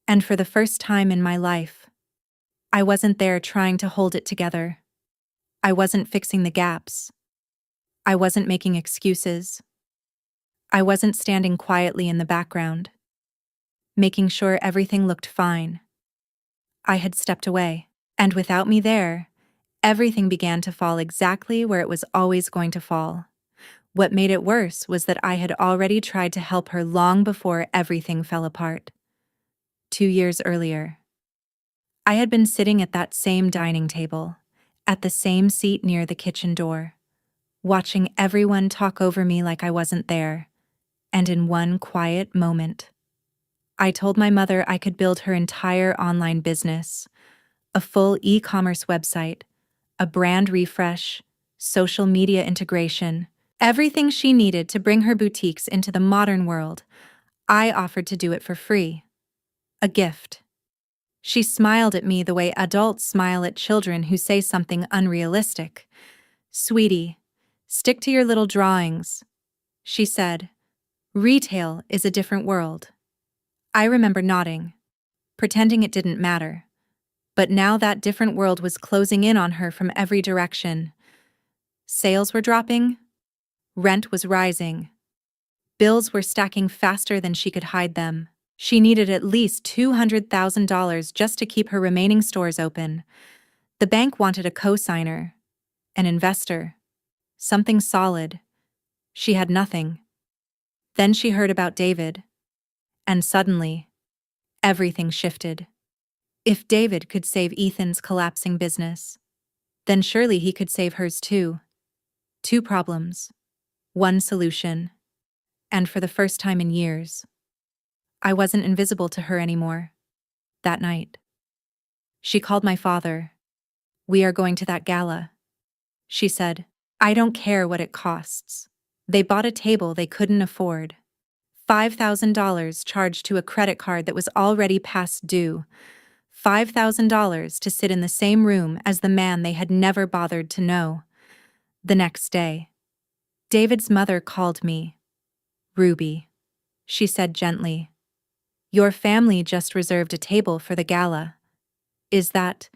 And for the first time in my life, I wasn't there trying to hold it together. I wasn't fixing the gaps. I wasn't making excuses. I wasn't standing quietly in the background, making sure everything looked fine. I had stepped away, and without me there, everything began to fall exactly where it was always going to fall. What made it worse was that I had already tried to help her long before everything fell apart. 2 years earlier, I had been sitting at that same dining table, at the same seat near the kitchen door, watching everyone talk over me like I wasn't there, and in one quiet moment, I told my mother I could build her entire online business, a full e-commerce website, a brand refresh, social media integration, everything she needed to bring her boutiques into the modern world. I offered to do it for free. A gift. She smiled at me the way adults smile at children who say something unrealistic. "Sweetie, stick to your little drawings," she said. "Retail is a different world." I remember nodding, pretending it didn't matter. But now that different world was closing in on her from every direction. Sales were dropping. Rent was rising. Bills were stacking faster than she could hide them. She needed at least $200,000 just to keep her remaining stores open. The bank wanted a co-signer, an investor, something solid. She had nothing. Then she heard about David. And suddenly, everything shifted. If David could save Ethan's collapsing business, then surely he could save hers too. 2 problems, 1 solution. And for the first time in years, I wasn't invisible to her anymore. That night, she called my father. "We are going to that gala," she said. "I don't care what it costs." They bought a table they couldn't afford. $5,000 charged to a credit card that was already past due. $5,000 to sit in the same room as the man they had never bothered to know. The next day, David's mother called me. "Ruby," she said gently, "your family just reserved a table for the gala. Is that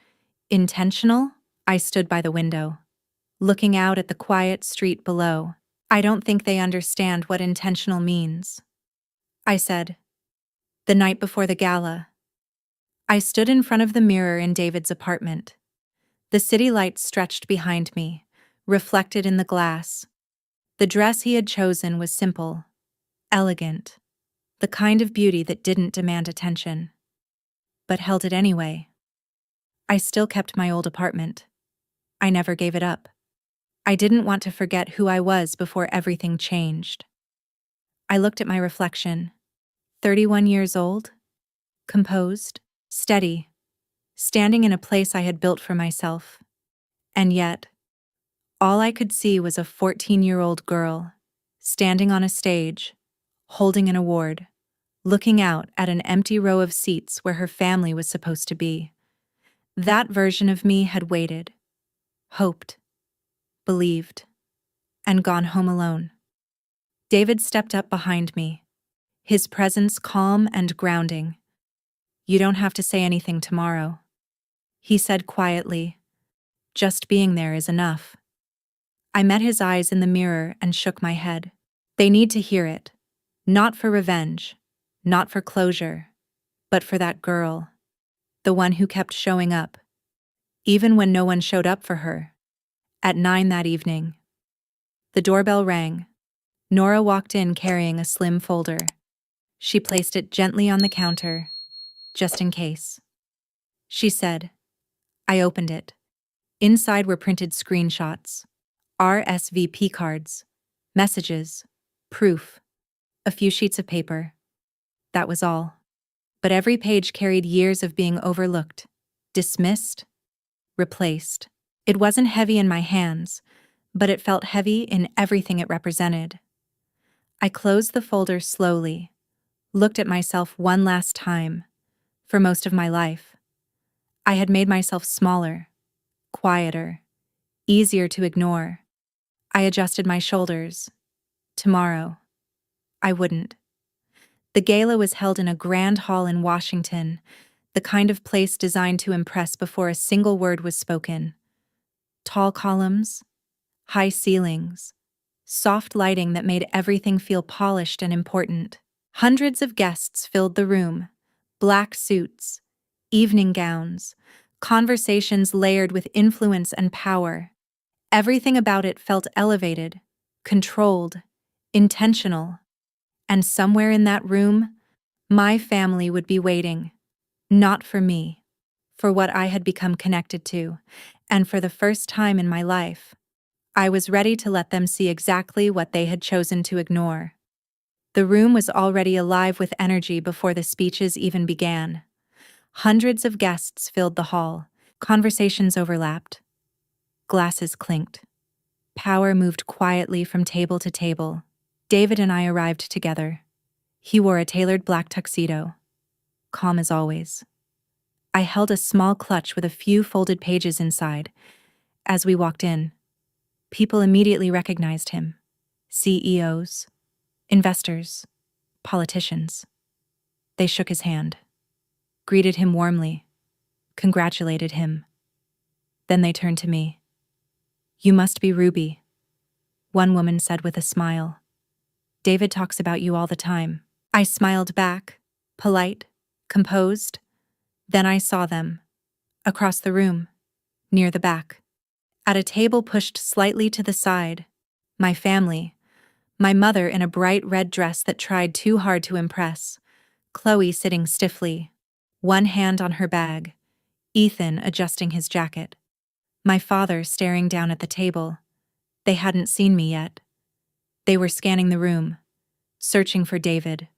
intentional?" I stood by the window, looking out at the quiet street below. "I don't think they understand what intentional means," I said. The night before the gala, I stood in front of the mirror in David's apartment. The city lights stretched behind me, reflected in the glass. The dress he had chosen was simple, elegant, the kind of beauty that didn't demand attention, but held it anyway. I still kept my old apartment. I never gave it up. I didn't want to forget who I was before everything changed. I looked at my reflection. 31 years old, composed, steady, standing in a place I had built for myself. And yet, all I could see was a 14-year-old girl, standing on a stage, holding an award, looking out at an empty row of seats where her family was supposed to be. That version of me had waited, hoped, believed, and gone home alone. David stepped up behind me, his presence calm and grounding. "You don't have to say anything tomorrow," he said quietly. "Just being there is enough." I met his eyes in the mirror and shook my head. They need to hear it. Not for revenge, not for closure, but for that girl, the one who kept showing up, even when no one showed up for her. At 9 that evening. The doorbell rang. Nora walked in carrying a slim folder. She placed it gently on the counter, just in case. She said, I opened it. Inside were printed screenshots, RSVP cards, messages, proof, a few sheets of paper. That was all. But every page carried years of being overlooked, dismissed, replaced. It wasn't heavy in my hands, but it felt heavy in everything it represented. I closed the folder slowly, looked at myself one last time. For most of my life, I had made myself smaller, quieter, easier to ignore. I adjusted my shoulders. Tomorrow, I wouldn't. The gala was held in a grand hall in Washington, the kind of place designed to impress before a single word was spoken. Tall columns, high ceilings, soft lighting that made everything feel polished and important. Hundreds of guests filled the room, black suits, evening gowns, conversations layered with influence and power. Everything about it felt elevated, controlled, intentional. And somewhere in that room, my family would be waiting. Not for me, for what I had become connected to, and for the first time in my life, I was ready to let them see exactly what they had chosen to ignore. The room was already alive with energy before the speeches even began. Hundreds of guests filled the hall. Conversations overlapped. Glasses clinked. Power moved quietly from table to table. David and I arrived together. He wore a tailored black tuxedo, calm as always. I held a small clutch with a few folded pages inside. As we walked in, people immediately recognized him. CEOs, investors, politicians. They shook his hand, greeted him warmly, congratulated him. Then they turned to me. You must be Ruby, one woman said with a smile. David talks about you all the time. I smiled back, polite, composed. Then I saw them, across the room, near the back. At a table pushed slightly to the side, my family, my mother in a bright red dress that tried too hard to impress, Chloe sitting stiffly, one hand on her bag, Ethan adjusting his jacket, my father staring down at the table. They hadn't seen me yet. They were scanning the room, searching for David.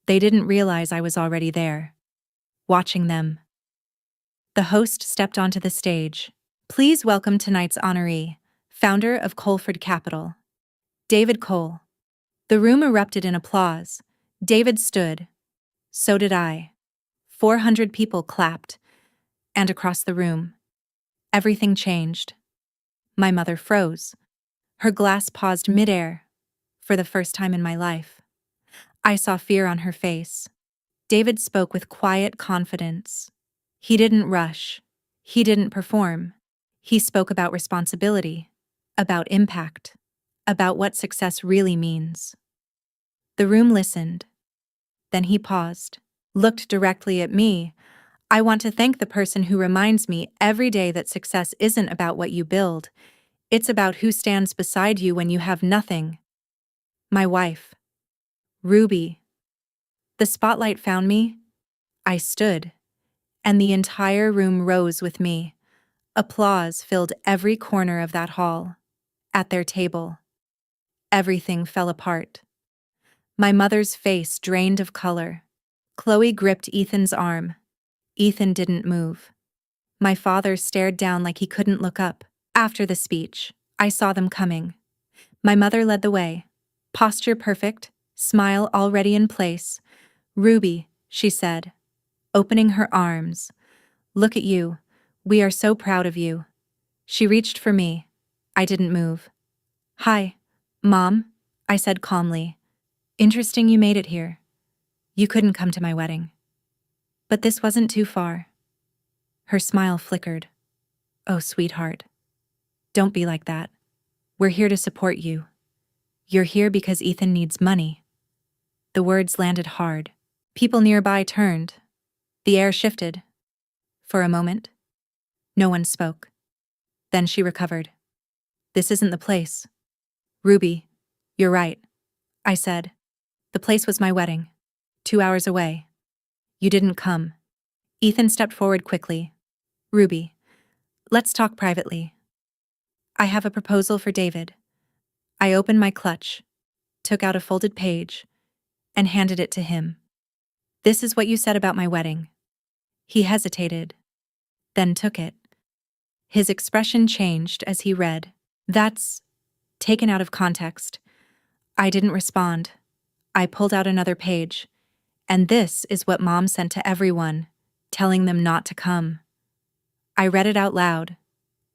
They didn't realize I was already there, watching them. The host stepped onto the stage. Please welcome tonight's honoree, founder of Colford Capital, David Cole. The room erupted in applause. David stood. So did I. 400 people clapped. And across the room, everything changed. My mother froze. Her glass paused midair. For the first time in my life, I saw fear on her face. David spoke with quiet confidence. He didn't rush. He didn't perform. He spoke about responsibility, about impact, about what success really means. The room listened. Then he paused, looked directly at me. I want to thank the person who reminds me every day that success isn't about what you build. It's about who stands beside you when you have nothing. My wife, Ruby. The spotlight found me. I stood, and the entire room rose with me. Applause filled every corner of that hall. At their table, everything fell apart. My mother's face drained of color. Chloe gripped Ethan's arm. Ethan didn't move. My father stared down like he couldn't look up. After the speech, I saw them coming. My mother led the way. Posture perfect, smile already in place. Ruby, she said, opening her arms. Look at you. We are so proud of you. She reached for me. I didn't move. Hi, Mom, I said calmly. Interesting you made it here. You couldn't come to my wedding. But this wasn't too far. Her smile flickered. Oh, sweetheart. Don't be like that. We're here to support you. You're here because Ethan needs money. The words landed hard. People nearby turned. The air shifted. For a moment, no one spoke. Then she recovered. This isn't the place. Ruby, you're right, I said. The place was my wedding. 2 hours away. You didn't come. Ethan stepped forward quickly. Ruby, let's talk privately. I have a proposal for David. I opened my clutch, took out a folded page, and handed it to him. This is what you said about my wedding. He hesitated, then took it. His expression changed as he read. That's taken out of context. I didn't respond. I pulled out another page, and this is what Mom sent to everyone, telling them not to come. I read it out loud.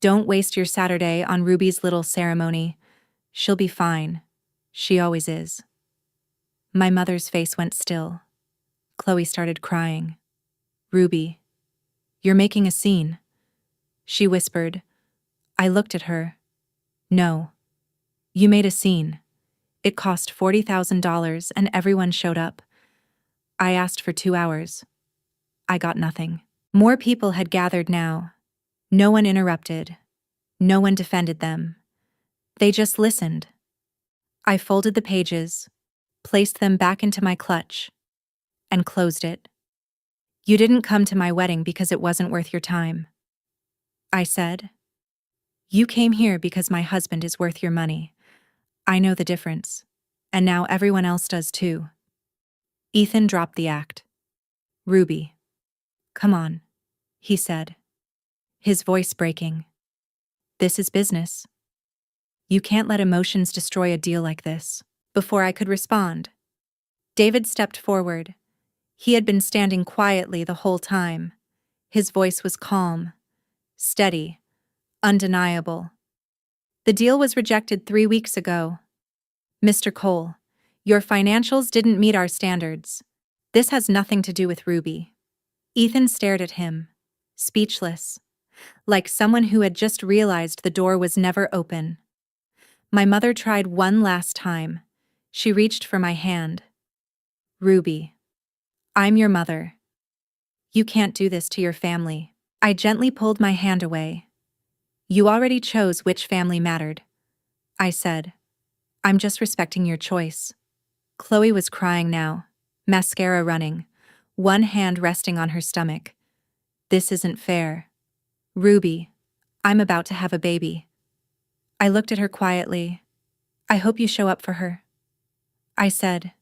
Don't waste your Saturday on Ruby's little ceremony. She'll be fine. She always is. My mother's face went still. Chloe started crying. Ruby, you're making a scene, she whispered. I looked at her. No. You made a scene. It cost $40,000 and everyone showed up. I asked for 2 hours. I got nothing. More people had gathered now. No one interrupted. No one defended them. They just listened. I folded the pages, placed them back into my clutch, and closed it. You didn't come to my wedding because it wasn't worth your time, I said. You came here because my husband is worth your money. I know the difference, and now everyone else does too. Ethan dropped the act. Ruby, come on, he said, his voice breaking. This is business. You can't let emotions destroy a deal like this. Before I could respond, David stepped forward. He had been standing quietly the whole time. His voice was calm, steady, undeniable. The deal was rejected 3 weeks ago. Mr. Cole, your financials didn't meet our standards. This has nothing to do with Ruby. Ethan stared at him, speechless, like someone who had just realized the door was never open. My mother tried one last time. She reached for my hand. Ruby, I'm your mother. You can't do this to your family. I gently pulled my hand away. You already chose which family mattered, I said. I'm just respecting your choice. Chloe was crying now, mascara running, one hand resting on her stomach. This isn't fair. Ruby, I'm about to have a baby. I looked at her quietly. I hope you show up for her, I said,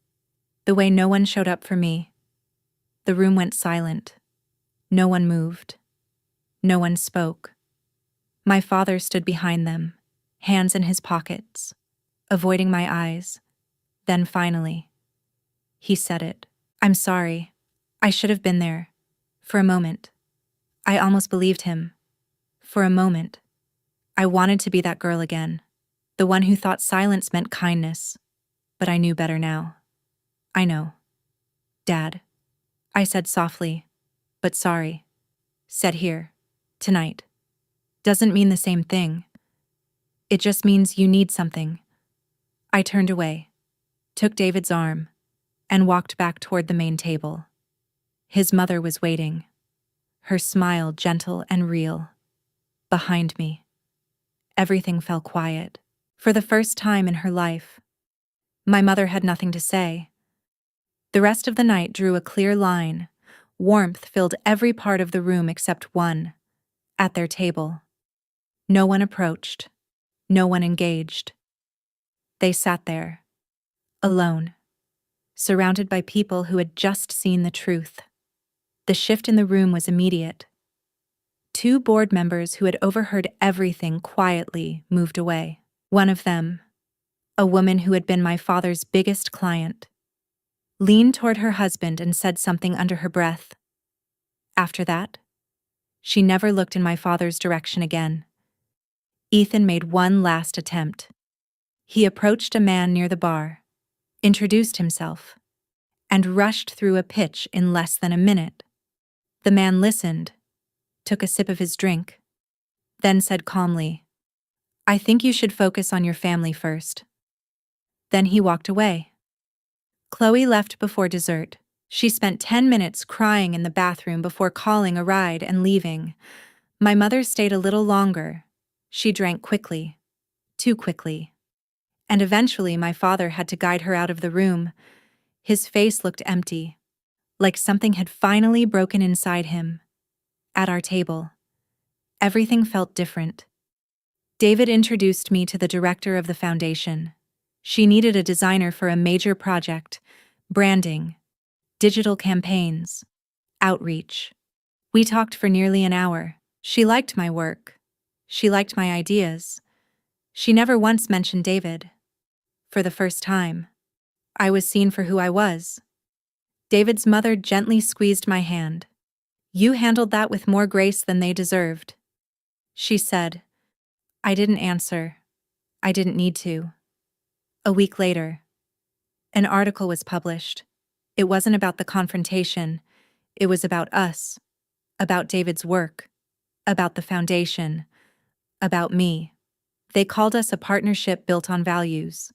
the way no one showed up for me. The room went silent. No one moved. No one spoke. My father stood behind them, hands in his pockets, avoiding my eyes. Then finally, he said it. I'm sorry. I should have been there. For a moment, I almost believed him. For a moment, I wanted to be that girl again, the one who thought silence meant kindness. But I knew better now. I know. Dad, I said softly, but sorry. Said here, tonight. Doesn't mean the same thing. It just means you need something. I turned away, took David's arm, and walked back toward the main table. His mother was waiting, her smile gentle and real. Behind me, everything fell quiet. For the first time in her life, my mother had nothing to say. The rest of the night drew a clear line. Warmth filled every part of the room except one, at their table. No one approached. No one engaged. They sat there, alone, surrounded by people who had just seen the truth. The shift in the room was immediate. 2 board members who had overheard everything quietly moved away. One of them, a woman who had been my father's biggest client, leaned toward her husband and said something under her breath. After that, she never looked in my father's direction again. Ethan made one last attempt. He approached a man near the bar, introduced himself, and rushed through a pitch in less than a minute. The man listened, took a sip of his drink, then said calmly, I think you should focus on your family first. Then he walked away. Chloe left before dessert. She spent 10 minutes crying in the bathroom before calling a ride and leaving. My mother stayed a little longer. She drank quickly, too quickly. And eventually my father had to guide her out of the room. His face looked empty, like something had finally broken inside him. At our table, everything felt different. David introduced me to the director of the foundation. She needed a designer for a major project: branding, digital campaigns, outreach. We talked for nearly an hour. She liked my work. She liked my ideas. She never once mentioned David. For the first time, I was seen for who I was. David's mother gently squeezed my hand. "You handled that with more grace than they deserved," she said. I didn't answer. I didn't need to. A week later, an article was published. It wasn't about the confrontation. It was about us, about David's work, about the foundation, about me. They called us a partnership built on values,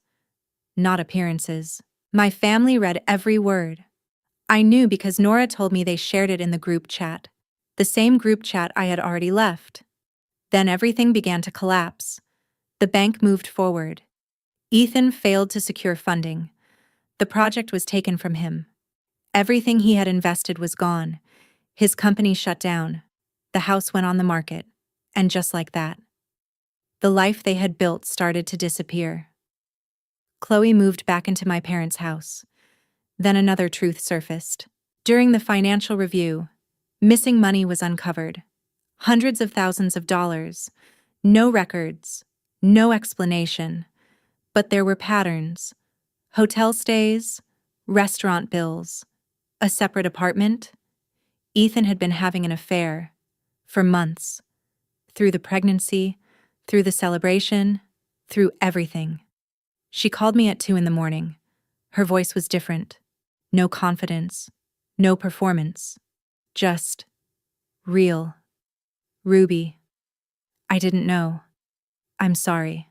not appearances. My family read every word. I knew because Nora told me they shared it in the group chat, the same group chat I had already left. Then everything began to collapse. The bank moved forward. Ethan failed to secure funding. The project was taken from him. Everything he had invested was gone. His company shut down. The house went on the market. And just like that, the life they had built started to disappear. Chloe moved back into my parents' house. Then another truth surfaced. During the financial review, missing money was uncovered. Hundreds of thousands of dollars. No records. No explanation. But there were patterns. Hotel stays, restaurant bills, a separate apartment. Ethan had been having an affair for months. Through the pregnancy, through the celebration, through everything. She called me at 2 a.m. Her voice was different. No confidence, no performance. Just real. "Ruby, I didn't know. I'm sorry.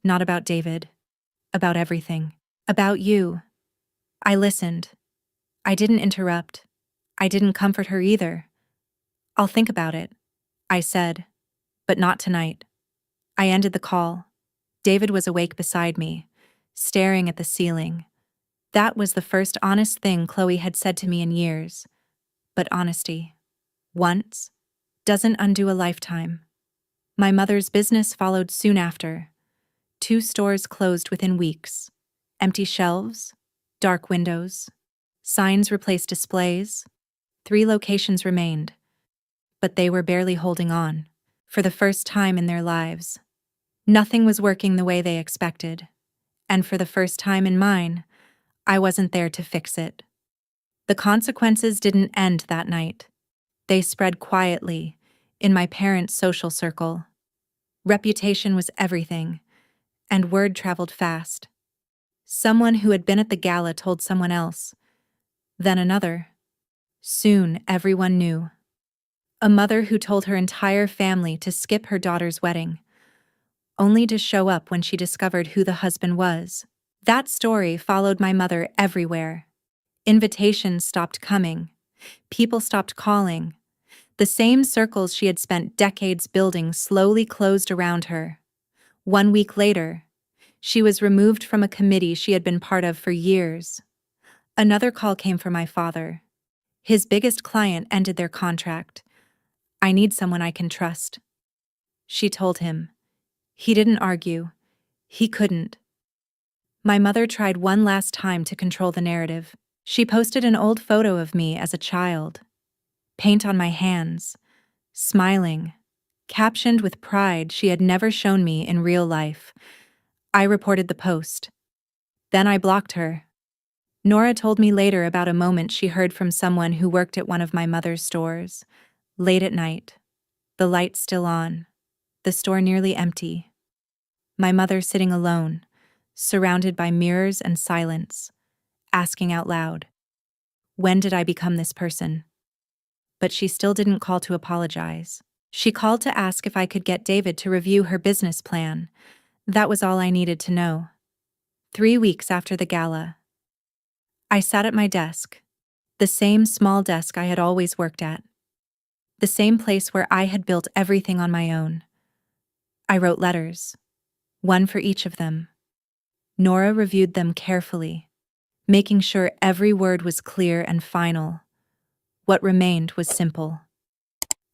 Not about David. About everything. About you." I listened. I didn't interrupt. I didn't comfort her either. "I'll think about it," I said. "But not tonight." I ended the call. David was awake beside me, staring at the ceiling. That was the first honest thing Chloe had said to me in years. But honesty, once, doesn't undo a lifetime. My mother's business followed soon after. 2 stores closed within weeks. Empty shelves, dark windows, signs replaced displays. 3 locations remained. But they were barely holding on. For the first time in their lives, nothing was working the way they expected. And for the first time in mine, I wasn't there to fix it. The consequences didn't end that night. They spread quietly, in my parents' social circle. Reputation was everything, and word traveled fast. Someone who had been at the gala told someone else, then another. Soon, everyone knew. A mother who told her entire family to skip her daughter's wedding, only to show up when she discovered who the husband was. That story followed my mother everywhere. Invitations stopped coming. People stopped calling. The same circles she had spent decades building slowly closed around her. 1 week later, she was removed from a committee she had been part of for years. Another call came from my father. His biggest client ended their contract. "I need someone I can trust," she told him. He didn't argue. He couldn't. My mother tried one last time to control the narrative. She posted an old photo of me as a child. Paint on my hands, smiling, captioned with pride she had never shown me in real life. I reported the post. Then I blocked her. Nora told me later about a moment she heard from someone who worked at one of my mother's stores. Late at night, the lights still on, the store nearly empty. My mother sitting alone, surrounded by mirrors and silence, asking out loud, "When did I become this person?" But she still didn't call to apologize. She called to ask if I could get David to review her business plan. That was all I needed to know. 3 weeks after the gala, I sat at my desk, the same small desk I had always worked at, the same place where I had built everything on my own. I wrote letters, one for each of them. Nora reviewed them carefully, making sure every word was clear and final. What remained was simple.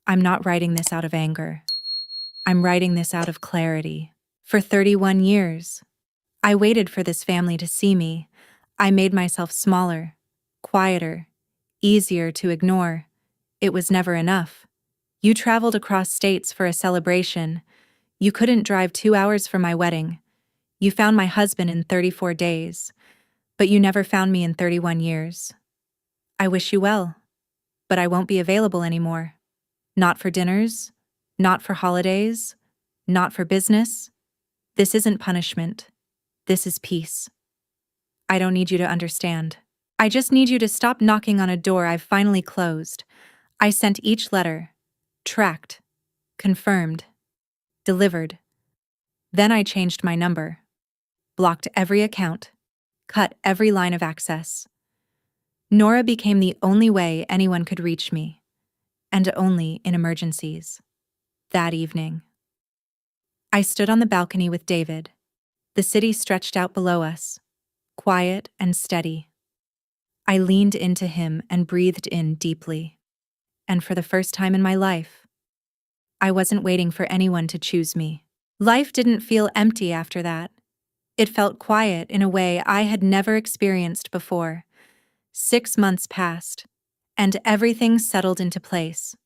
I'm not writing this out of anger. I'm writing this out of clarity. For 31 years, I waited for this family to see me. I made myself smaller, quieter, easier to ignore. It was never enough. You traveled across states for a celebration. You couldn't drive 2 hours for my wedding. You found my husband in 34 days, but you never found me in 31 years. I wish you well, but I won't be available anymore. Not for dinners, not for holidays, not for business. This isn't punishment. This is peace. I don't need you to understand. I just need you to stop knocking on a door I've finally closed. I sent each letter, tracked, confirmed, delivered. Then I changed my number, blocked every account, cut every line of access. Nora became the only way anyone could reach me, and only in emergencies. That evening, I stood on the balcony with David. The city stretched out below us, quiet and steady. I leaned into him and breathed in deeply. And for the first time in my life, I wasn't waiting for anyone to choose me. Life didn't feel empty after that. It felt quiet in a way I had never experienced before. 6 months passed, and everything settled into place.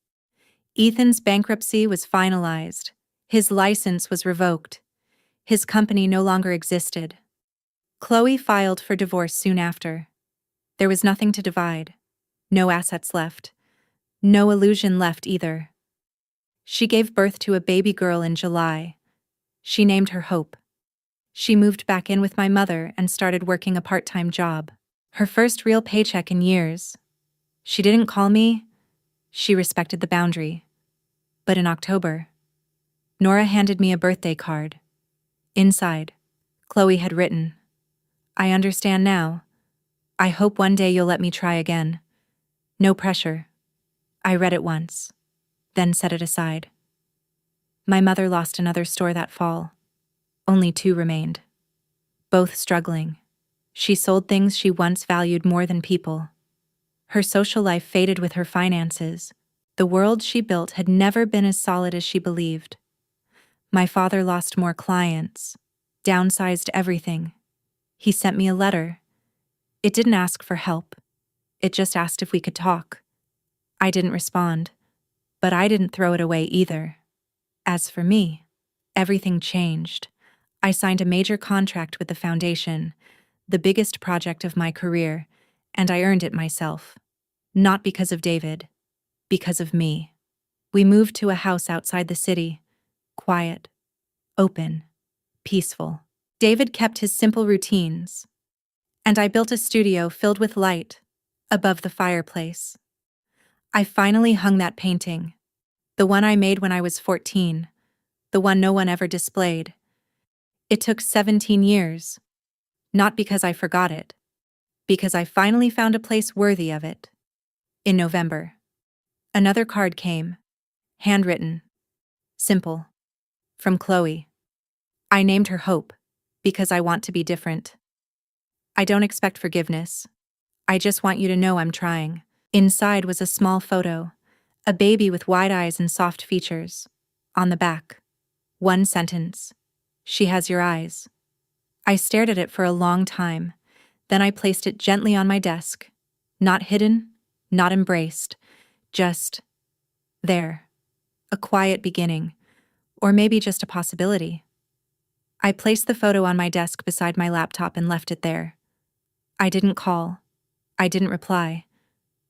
Ethan's bankruptcy was finalized. His license was revoked. His company no longer existed. Chloe filed for divorce soon after. There was nothing to divide. No assets left. No illusion left either. She gave birth to a baby girl in July. She named her Hope. She moved back in with my mother and started working a part-time job. Her first real paycheck in years. She didn't call me. She respected the boundary. But in October, Nora handed me a birthday card. Inside, Chloe had written, "I understand now. I hope one day you'll let me try again. No pressure." I read it once, then set it aside. My mother lost another store that fall. Only 2 remained. Both struggling. She sold things she once valued more than people. Her social life faded with her finances. The world she built had never been as solid as she believed. My father lost more clients, downsized everything. He sent me a letter. It didn't ask for help. It just asked if we could talk. I didn't respond, but I didn't throw it away either. As for me, everything changed. I signed a major contract with the foundation, the biggest project of my career, and I earned it myself. Not because of David, because of me. We moved to a house outside the city, quiet, open, peaceful. David kept his simple routines, and I built a studio filled with light above the fireplace. I finally hung that painting, the one I made when I was 14, the one no one ever displayed. It took 17 years, not because I forgot it, because I finally found a place worthy of it. In November, another card came, handwritten, simple, from Chloe. I named her Hope, because I want to be different. I don't expect forgiveness. I just want you to know I'm trying. Inside was a small photo, a baby with wide eyes and soft features. On the back, one sentence, "She has your eyes." I stared at it for a long time. Then I placed it gently on my desk. Not hidden, not embraced, just there. A quiet beginning, or maybe just a possibility. I placed the photo on my desk beside my laptop and left it there. I didn't call. I didn't reply.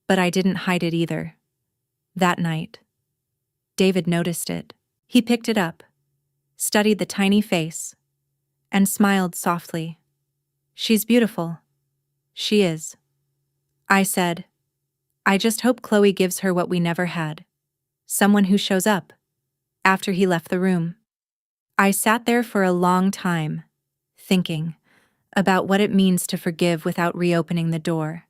But I didn't hide it either. That night, David noticed it. He picked it up, studied the tiny face, and smiled softly. "She's beautiful." "She is." I said, "I just hope Chloe gives her what we never had. Someone who shows up." After he left the room, I sat there for a long time, thinking about what it means to forgive without reopening the door,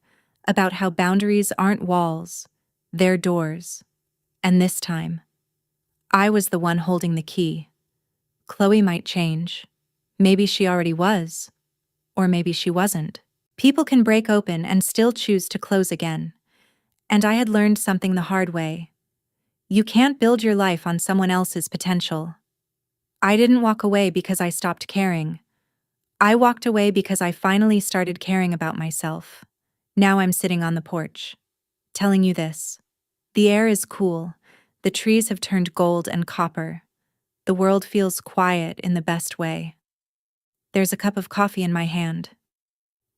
about how boundaries aren't walls, they're doors. And this time, I was the one holding the key. Chloe might change, Maybe she already was, or maybe she wasn't. People can break open and still choose to close again. And I had learned something the hard way. You can't build your life on someone else's potential. I didn't walk away because I stopped caring. I walked away because I finally started caring about myself. Now I'm sitting on the porch, telling you this. The air is cool. The trees have turned gold and copper. The world feels quiet in the best way. There's a cup of coffee in my hand.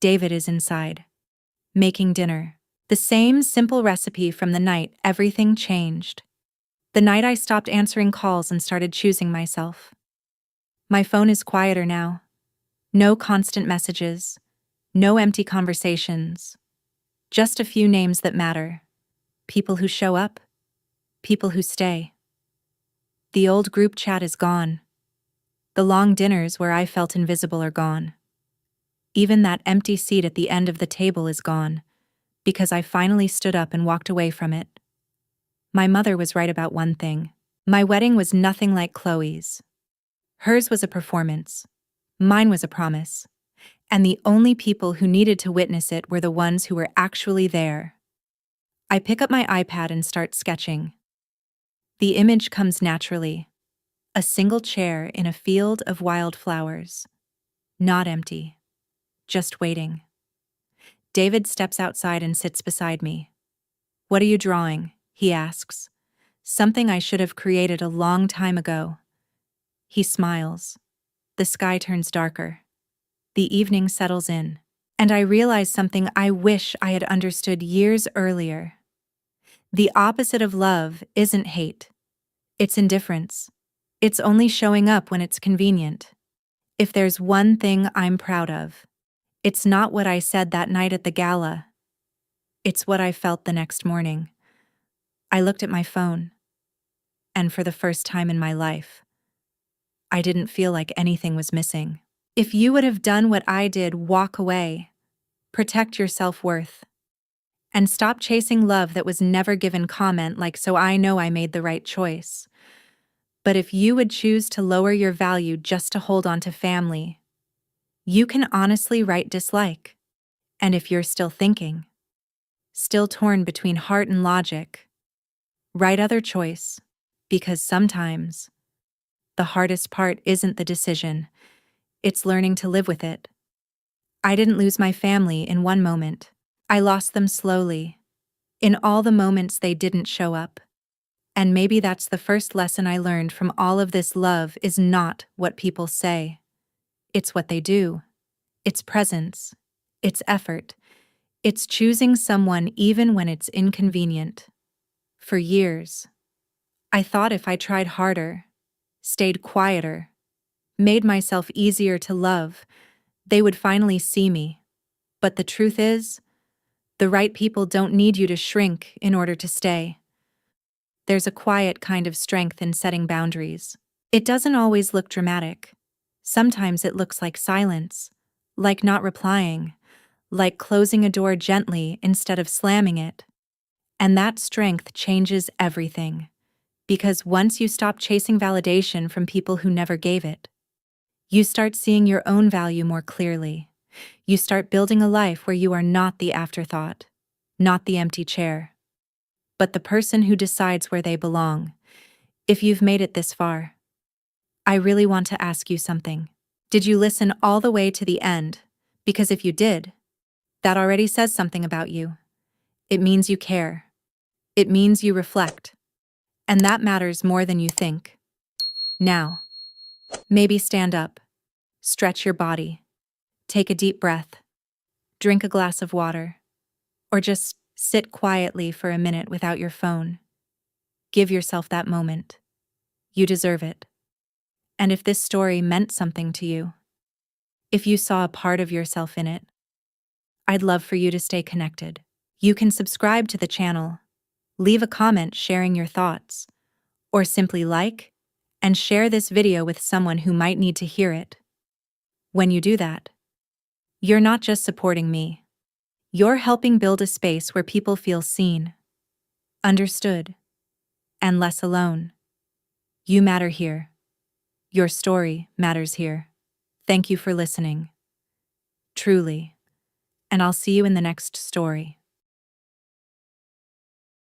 David is inside, making dinner. The same simple recipe from the night everything changed. The night I stopped answering calls and started choosing myself. My phone is quieter now. No constant messages. No empty conversations. Just a few names that matter. People who show up. People who stay. The old group chat is gone. The long dinners where I felt invisible are gone. Even that empty seat at the end of the table is gone, because I finally stood up and walked away from it. My mother was right about one thing. My wedding was nothing like Chloe's. Hers was a performance. Mine was a promise. And the only people who needed to witness it were the ones who were actually there. I pick up my iPad and start sketching. The image comes naturally. A single chair in a field of wildflowers. Not empty. Just waiting. David steps outside and sits beside me. "What are you drawing?" he asks. Something I should have created a long time ago. He smiles. The sky turns darker. The evening settles in. And I realize something I wish I had understood years earlier. The opposite of love isn't hate. It's indifference. It's only showing up when it's convenient. If there's one thing I'm proud of, it's not what I said that night at the gala. It's what I felt the next morning. I looked at my phone. And for the first time in my life, I didn't feel like anything was missing. If you would have done what I did, walk away. Protect your self-worth. And stop chasing love that was never given comment like "so I know I made the right choice." But if you would choose to lower your value just to hold on to family, you can honestly write dislike. And if you're still thinking, still torn between heart and logic, write other choice, because sometimes the hardest part isn't the decision, it's learning to live with it. I didn't lose my family in one moment. I lost them slowly, in all the moments they didn't show up. And maybe that's the first lesson I learned from all of this. Love is not what people say. It's what they do. It's presence. It's effort. It's choosing someone even when it's inconvenient. For years, I thought if I tried harder, stayed quieter, made myself easier to love, they would finally see me. But the truth is, the right people don't need you to shrink in order to stay. There's a quiet kind of strength in setting boundaries. It doesn't always look dramatic. Sometimes it looks like silence, like not replying, like closing a door gently instead of slamming it. And that strength changes everything. Because once you stop chasing validation from people who never gave it, you start seeing your own value more clearly. You start building a life where you are not the afterthought, not the empty chair, but the person who decides where they belong. If you've made it this far, I really want to ask you something. Did you listen all the way to the end? Because if you did, that already says something about you. It means you care. It means you reflect. And that matters more than you think. Now, maybe stand up, stretch your body, take a deep breath, drink a glass of water, or just sit quietly for a minute without your phone. Give yourself that moment. You deserve it. And if this story meant something to you, if you saw a part of yourself in it, I'd love for you to stay connected. You can subscribe to the channel, leave a comment sharing your thoughts, or simply like and share this video with someone who might need to hear it. When you do that, you're not just supporting me. You're helping build a space where people feel seen, understood, and less alone. You matter here. Your story matters here. Thank you for listening. Truly. And I'll see you in the next story.